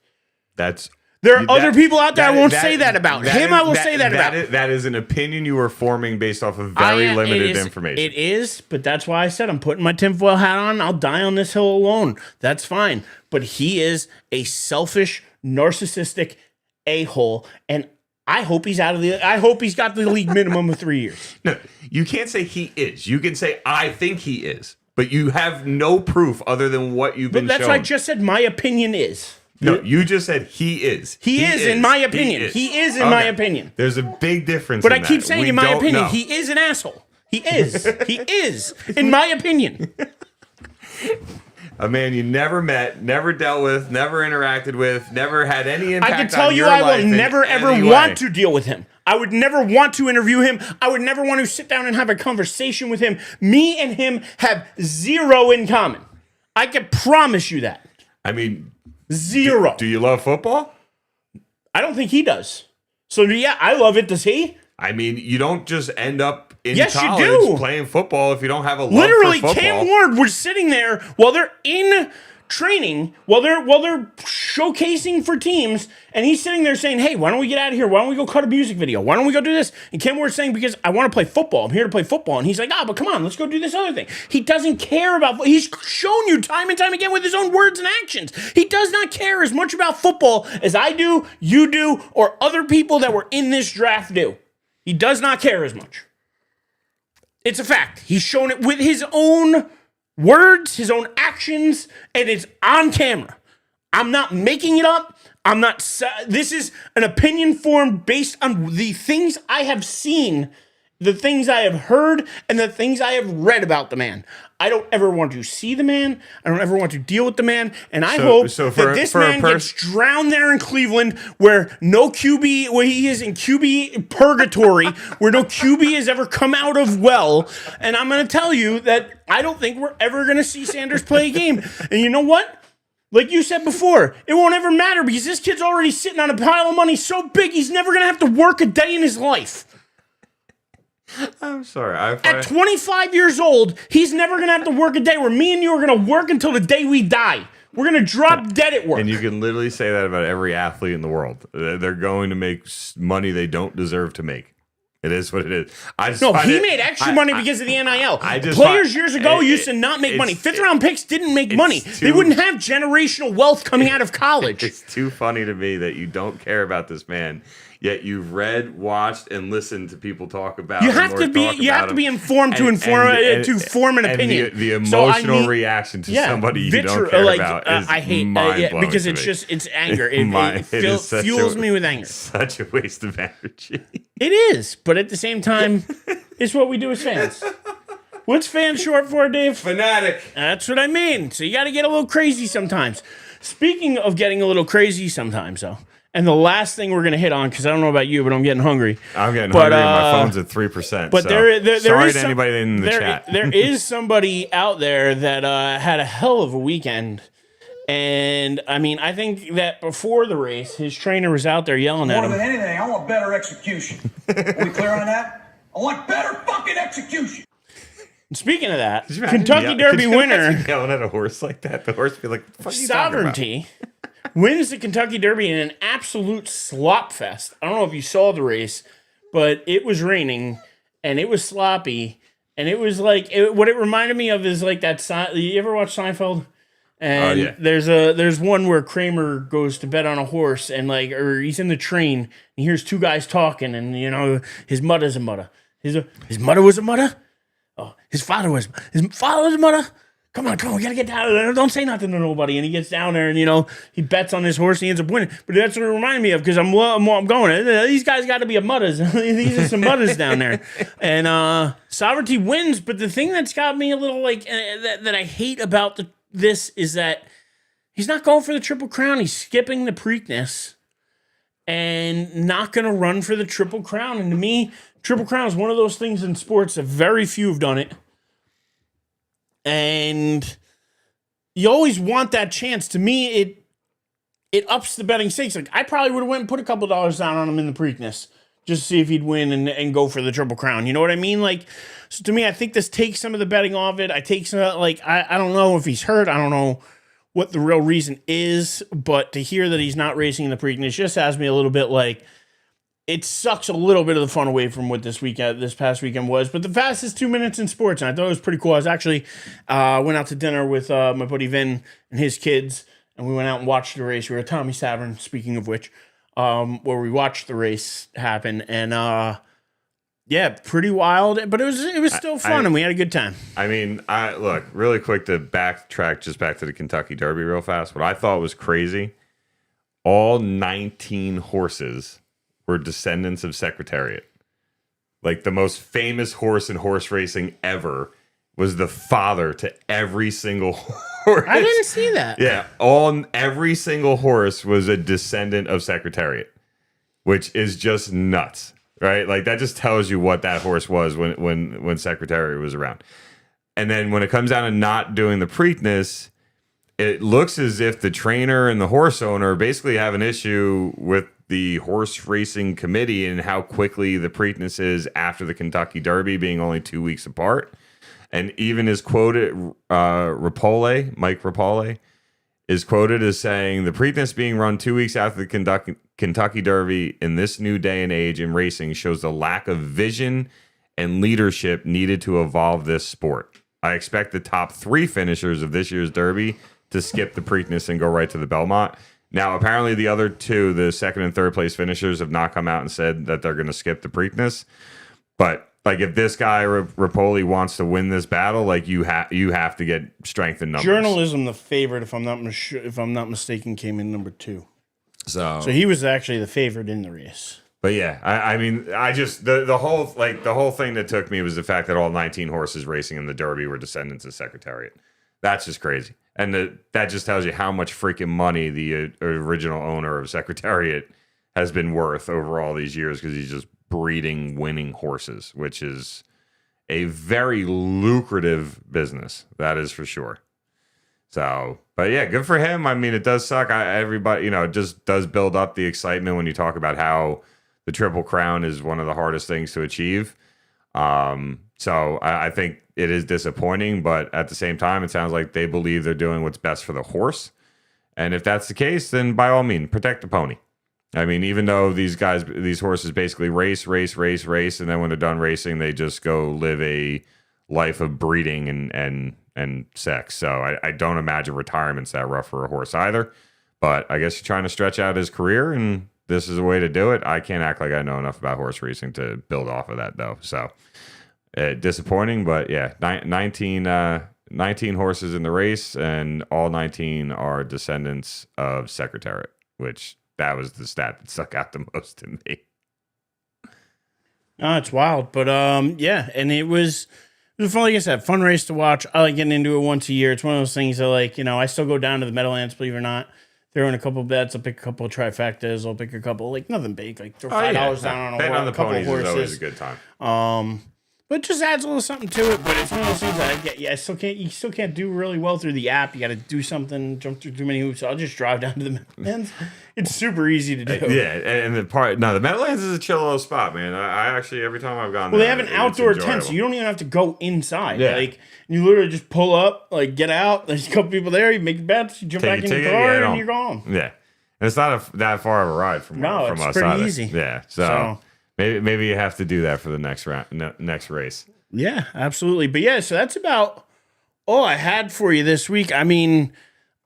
There are other people out there I won't say that about. Him, I will say that about. That is an opinion you are forming based off of very limited information. It is, but that's why I said I'm putting my tinfoil hat on. I'll die on this hill alone. That's fine. But he is a selfish, narcissistic a-hole, and I hope he's got the league minimum of 3 years. No, you can't say he is. You can say I think he is. But you have no proof other than what you've been shown. That's what I just said. My opinion is. No, you just said he is. He is, in my opinion. He is, in my opinion. There's a big difference. But I keep saying, in my opinion, he is an asshole. He is. He is, in my opinion. A man you never met, never dealt with, never interacted with, never had any impact on your life. I can tell you I will never, ever want to deal with him. I would never want to interview him. I would never want to sit down and have a conversation with him. Me and him have zero in common. I can promise you that. I mean, zero. Do you love football? I don't think he does. So, yeah, I love it. Does he? I mean, you don't just end up in college you do. Playing football if you don't have a love Literally, for football. Cam Ward was sitting there while they're in training, while they're showcasing for teams, and he's sitting there saying, hey, why don't we get out of here? Why don't we go cut a music video? Why don't we go do this? And Cam Ward's saying, because I want to play football. I'm here to play football. And he's like, but come on, let's go do this other thing. He doesn't care about, he's shown you time and time again with his own words and actions. He does not care as much about football as I do, you do, or other people that were in this draft do. He does not care as much. It's a fact. He's shown it with his own words, his own actions, and it's on camera. I'm not making it up. This is an opinion formed based on the things I have seen, the things I have heard, and the things I have read about the man. I don't ever want to see the man. I don't ever want to deal with the man. And I hope that this man gets drowned there in Cleveland where no QB, where he is in QB purgatory, where no QB has ever come out of well. And I'm going to tell you that I don't think we're ever going to see Sanders play a game. And you know what? Like you said before, it won't ever matter because this kid's already sitting on a pile of money so big he's never going to have to work a day in his life. I'm sorry. At 25 years old, he's never going to have to work a day where me and you are going to work until the day we die. We're going to drop dead at work. And you can literally say that about every athlete in the world. They're going to make money they don't deserve to make. It is what it is. He made extra money because of the NIL. Players years ago used to not make money. 5th round picks didn't make money. They wouldn't have generational wealth coming out of college. It's too funny to me that you don't care about this man. Yet you've read, watched, and listened to people talk about. You have to be informed to form an opinion. The emotional reaction to somebody you don't care about is I hate mind-blowing because to it's anger. It fuels me with anger. Such a waste of energy. It is, but at the same time, it's what we do as fans. What's fan short for, Dave? Fanatic. That's what I mean. So you got to get a little crazy sometimes. Speaking of getting a little crazy sometimes, though, and the last thing we're going to hit on, because I don't know about you, but I'm getting hungry. I'm getting hungry, and my phone's at 3%. But so there sorry is to anybody in the chat. There is somebody out there that had a hell of a weekend. And, I mean, I think that before the race, his trainer was out there yelling at him. More than anything, I want better execution. Are we clear on that? I want better fucking execution. Speaking of that, Kentucky Derby winner. Yelling at a horse like that, the horse be like, "What are you Sovereignty wins the Kentucky Derby in an absolute slop fest. I don't know if you saw the race, but it was raining and it was sloppy. And it was like, what it reminded me of is like that. You ever watch Seinfeld? And there's one where Kramer goes to bet on a horse and or he's in the train and he hears two guys talking and his mother's a mother. His mother was a mother? Oh, his father was a mother? Come on, we gotta get down there. Don't say nothing to nobody. And he gets down there and he bets on his horse and he ends up winning. But that's what it reminded me of because I'm going. These guys got to be a mutters. These are some mutters down there. And Sovereignty wins. But the thing that's got me a little that I hate about this is that he's not going for the Triple Crown. He's skipping the Preakness and not going to run for the Triple Crown. And to me, Triple Crown is one of those things in sports that very few have done it. And you always want that chance. To me, it ups the betting stakes. Like I probably would have went and put a couple dollars down on him in the Preakness just to see if he'd win and go for the Triple Crown. You know what I mean? So to me, I think this takes some of the betting off it. I take some, I don't know if he's hurt. I don't know what the real reason is, but to hear that he's not racing in the Preakness just has me a little bit it sucks a little bit of the fun away from what this past weekend was. But the fastest 2 minutes in sports, and I thought it was pretty cool. I was actually went out to dinner with my buddy Vin and his kids, and we went out and watched the race. We were at Tommy's Tavern, speaking of which, where we watched the race happen, and pretty wild. But it was still fun, and we had a good time. I mean, look really quick to backtrack just back to the Kentucky Derby real fast. What I thought was crazy: all 19 horses were descendants of Secretariat. Like the most famous horse in horse racing ever was the father to every single horse. I didn't see that. Yeah, every single horse was a descendant of Secretariat, which is just nuts, right? Like that just tells you what that horse was when Secretariat was around. And then when it comes down to not doing the Preakness, it looks as if the trainer and the horse owner basically have an issue with the horse racing committee and how quickly the Preakness is after the Kentucky Derby being only 2 weeks apart. And even is quoted, Mike Rapole is quoted as saying the Preakness being run 2 weeks after the Kentucky Derby in this new day and age in racing shows the lack of vision and leadership needed to evolve this sport. I expect the top 3 finishers of this year's Derby to skip the Preakness and go right to the Belmont. Now, apparently the other 2, the second and third place finishers, have not come out and said that they're going to skip the Preakness. But if this guy Rapoli wants to win this battle, you have to get strength in numbers. Journalism, the favorite, if I'm not mistaken, came in number 2. So he was actually the favorite in the race. But yeah, I mean, I just the whole thing that took me was the fact that all 19 horses racing in the Derby were descendants of Secretariat. That's just crazy. And that just tells you how much freaking money the original owner of Secretariat has been worth over all these years because he's just breeding winning horses, which is a very lucrative business. That is for sure. So, but yeah, good for him. I mean, it does suck. Everybody, it just does build up the excitement when you talk about how the Triple Crown is one of the hardest things to achieve. So I think it is disappointing, but at the same time, it sounds like they believe they're doing what's best for the horse. And if that's the case, then by all means, protect the pony. I mean, even though these horses basically race, and then when they're done racing, they just go live a life of breeding and sex. So I don't imagine retirement's that rough for a horse either. But I guess you're trying to stretch out his career, and this is a way to do it. I can't act like I know enough about horse racing to build off of that, though. So disappointing, but yeah, 19 horses in the race, and all 19 are descendants of Secretariat, which that was the stat that stuck out the most to me. Oh, it's wild. But yeah, and it was fun, like I said, fun race to watch. I like getting into it once a year. It's one of those things that, like, I still go down to the Meadowlands, believe it or not. Throw in a couple bets. I'll pick a couple of trifectas. I'll pick a couple, like, nothing big. Like, throw $5 down on Betting on the couple ponies horses. is always a good time. But it just adds a little something to it. But it's one of those things that I get. Yeah, you still can't do really well through the app. You got to do something, jump through too many hoops. So I'll just drive down to the Meadowlands. It's super easy to do. Yeah, and the Meadowlands is a chill little spot, man. I actually, every time I've gone well, there, they have an outdoor tent, so you don't even have to go inside. Yeah. Like, you literally just pull up, like, get out. There's a couple people there. You make bets, you jump Take back your in the ticket, car, yeah, and you're gone. Yeah, and it's not that far of a ride from it's us pretty either. easy. Yeah, so maybe you have to do that for the next next race. Yeah, absolutely. But yeah, so that's about all I had for you this week. I mean,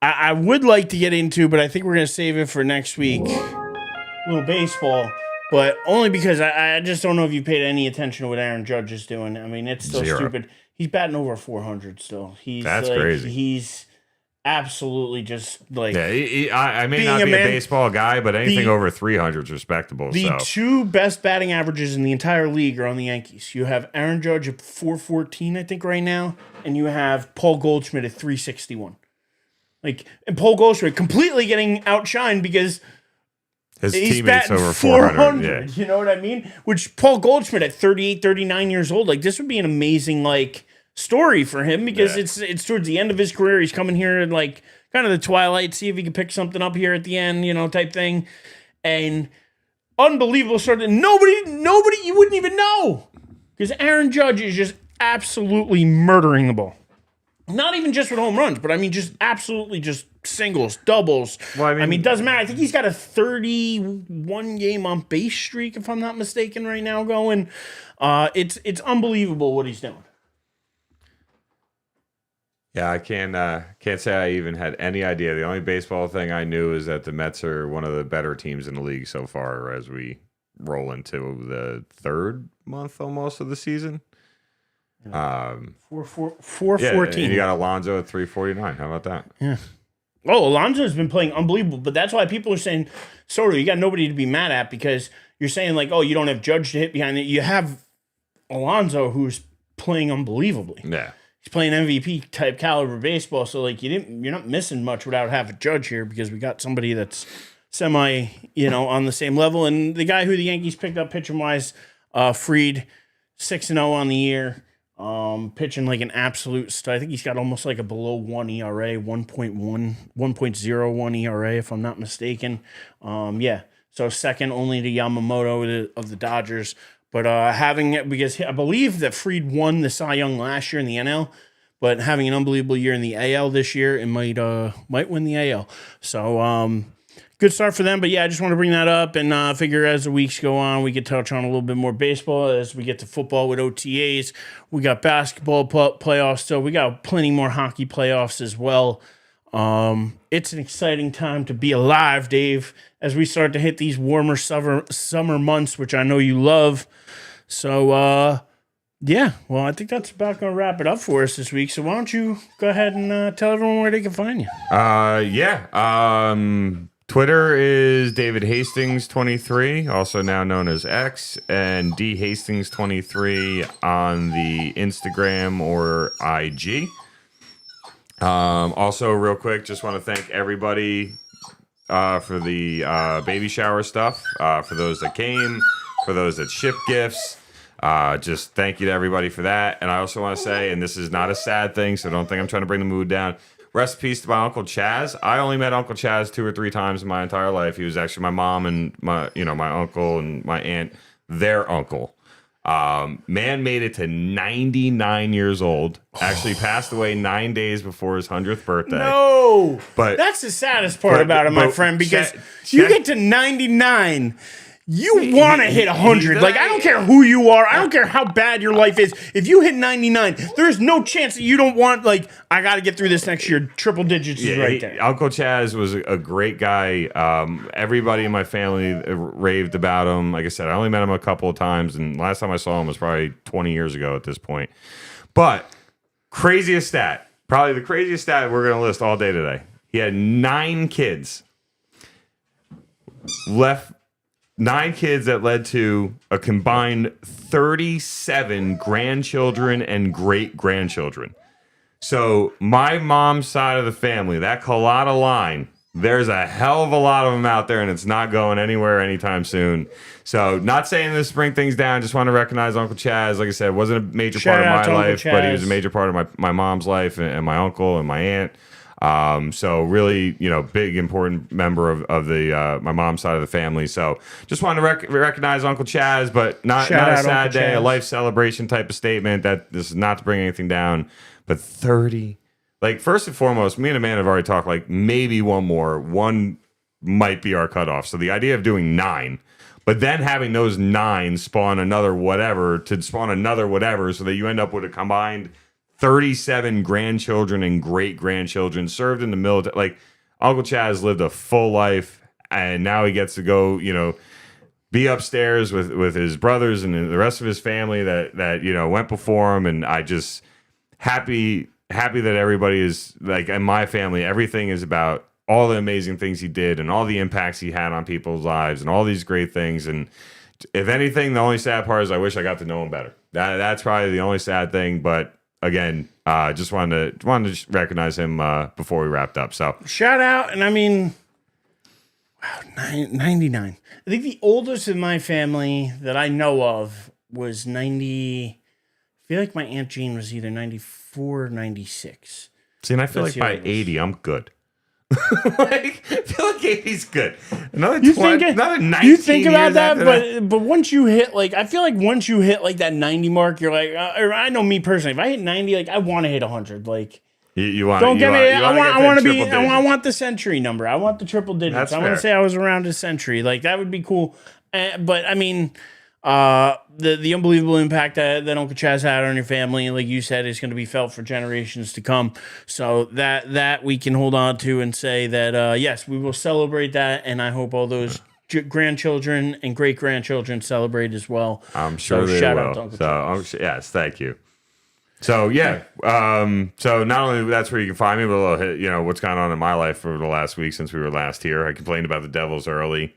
I would like to get into, but I think we're going to save it for next week. A little baseball, but only because I just don't know if you paid any attention to what Aaron Judge is doing. I mean, it's still 0. stupid. He's batting over 400 still. That's crazy. He's absolutely just like... Yeah, I may not be a baseball guy, but anything over 300 is respectable. The two best batting averages in the entire league are on the Yankees. You have Aaron Judge at 414, I think, right now, and you have Paul Goldschmidt at 361. Like, and Paul Goldschmidt completely getting outshined because his he's teammates batting over 400. Yeah. You know what I mean? Which Paul Goldschmidt at 38, 39 years old, like, this would be an amazing, like, story for him because it's towards the end of his career. He's coming here in, like, kind of the twilight, see if he can pick something up here at the end, type thing. And unbelievable start. Nobody, you wouldn't even know because Aaron Judge is just absolutely murdering the ball. Not even just with home runs, but I mean, just absolutely just singles, doubles. Well, I mean, doesn't matter. I think he's got a 31 game on base streak, if I'm not mistaken, right now going. It's unbelievable what he's doing. Yeah, I can't say I even had any idea. The only baseball thing I knew is that the Mets are one of the better teams in the league so far as we roll into the third month almost of the season. 414. And you got Alonso at 349. How about that? Yeah. Oh, Alonso's been playing unbelievable, but that's why people are saying, Soto, you got nobody to be mad at because you're saying, like, oh, you don't have Judge to hit behind it. You have Alonso who's playing unbelievably. Yeah. He's playing MVP type caliber baseball, so like you're not missing much without having Judge here because we got somebody that's semi, on the same level. And the guy who the Yankees picked up pitching wise, Fried, 6-0 on the year. Pitching like an absolute stud. I think he's got almost like a below 1 ERA, 1.01 ERA, if I'm not mistaken. Yeah. So second only to Yamamoto of the Dodgers. But having it, because I believe that Fried won the Cy Young last year in the NL, but having an unbelievable year in the AL this year, it might win the AL. So good start for them. But yeah, I just want to bring that up and figure as the weeks go on, we could touch on a little bit more baseball as we get to football with OTAs. We got basketball playoffs, so we got plenty more hockey playoffs as well. It's an exciting time to be alive, Dave, as we start to hit these warmer summer months, which I know you love. So, yeah, well, I think that's about going to wrap it up for us this week. So why don't you go ahead and tell everyone where they can find you? Twitter is David Hastings 23, also now known as X, and D Hastings 23 on the Instagram or IG. Also, real quick, just want to thank everybody for the baby shower stuff. For those that came, for those that shipped gifts. Just thank you to everybody for that. And I also want to say, and this is not a sad thing, so don't think I'm trying to bring the mood down. Rest in peace to my Uncle Chaz. I only met Uncle Chaz 2 or 3 times in my entire life. He was actually my mom and my uncle and my aunt, their uncle. Man made it to 99 years old. Actually passed away 9 days before his 100th birthday. No, but that's the saddest part about it, my friend, because you get to 99. You want to hit 100. Like, I don't care who you are. I don't care how bad your life is. If you hit 99, there's no chance that you don't want, like, I got to get through this next year. Triple digits is right there. Uncle Chaz was a great guy. Everybody in my family raved about him. Like I said, I only met him a couple of times, and last time I saw him was probably 20 years ago at this point. But craziest stat, probably the craziest stat we're going to list all day today. He had 9 kids. Left 9 kids that led to a combined 37 grandchildren and great-grandchildren. So my mom's side of the family, that Collada line, there's a hell of a lot of them out there, and it's not going anywhere anytime soon. So not saying this to bring things down, just want to recognize Uncle Chaz. Like I said, wasn't a major part of my life, but he was a major part of my mom's life and my uncle and my aunt. So really, big, important member of the my mom's side of the family. So just wanted to recognize Uncle Chaz, but not a sad day, a life celebration type of statement. That this is not to bring anything down, but 30. Like, first and foremost, me and Amanda have already talked, like, maybe one more. One might be our cutoff. So the idea of doing 9, but then having those 9 spawn another whatever so that you end up with a combined 37 grandchildren and great-grandchildren served in the military. Like, Uncle Chaz lived a full life, and now he gets to go, be upstairs with his brothers and the rest of his family that went before him. And I just happy that everybody is, like, in my family, everything is about all the amazing things he did and all the impacts he had on people's lives and all these great things. And if anything, the only sad part is I wish I got to know him better. That's probably the only sad thing, but again, just wanted to recognize him before we wrapped up. So shout out, and I mean, wow, 99. I think the oldest in my family that I know of was 90. I feel like my Aunt Jean was either 94 or 96. See, and I feel like by 80, I'm good. I feel like 80's good. Another 19 you think about years that, but once you hit, like, I feel like once you hit like that 90 mark, you're like, or I know me personally, if I hit 90, like, I want to hit 100. Like, you want? Don't get me. I want to be. I want the century number. I want the triple digits. I want to say I was around a century. Like, that would be cool. But I mean, the unbelievable impact that Uncle Chaz had on your family, like you said, is going to be felt for generations to come. So that we can hold on to and say that yes, we will celebrate that, and I hope all those grandchildren and great grandchildren celebrate as well. I'm sure they shout will. Out to Uncle Chaz. Yes, thank you. So yeah, so not only that's where you can find me, but what's gone on in my life for the last week since we were last here. I complained about the Devils early.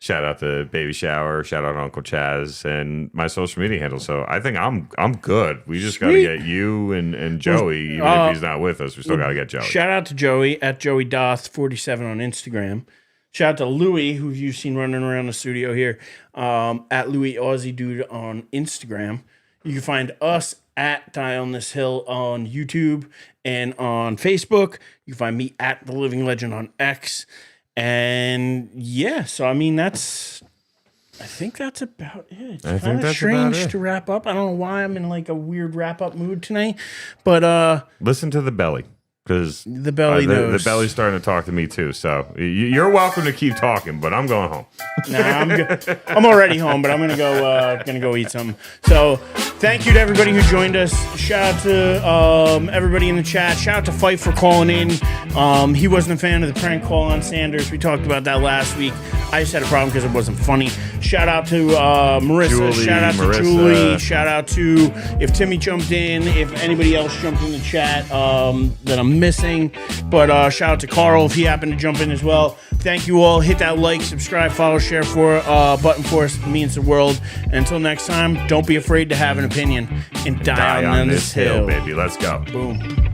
Shout out to Baby Shower. Shout out to Uncle Chaz and my social media handle. So I think I'm good. We just got to get you and Joey. Even if he's not with us, we still got to get Joey. Shout out to Joey at Joey Doth47 on Instagram. Shout out to Louie, who you've seen running around the studio here, at Louie Aussie Dude on Instagram. You can find us at Die on This Hill on YouTube and on Facebook. You can find me at The Living Legend on X. And yeah, so I mean, I think that's about it. It's kind of strange to wrap up. I don't know why I'm in like a weird wrap up mood tonight, but listen to the belly. Because the belly knows. The belly's starting to talk to me too. So you're welcome to keep talking, but I'm going home. Nah, I'm good. I'm already home, but I'm gonna go eat something. So thank you to everybody who joined us. Shout out to everybody in the chat. Shout out to Fight for calling in. He wasn't a fan of the prank call on Sanders. We talked about that last week. I just had a problem because it wasn't funny. Shout out to Marissa. Julie, shout out to Julie. Shout out to if Timmy jumped in, if anybody else jumped in the chat that I'm missing. But shout out to Carl if he happened to jump in as well. Thank you all. Hit that like, subscribe, follow, share button for us. It means the world. And until next time, don't be afraid to have an opinion and die on this hill, baby. Let's go. Boom.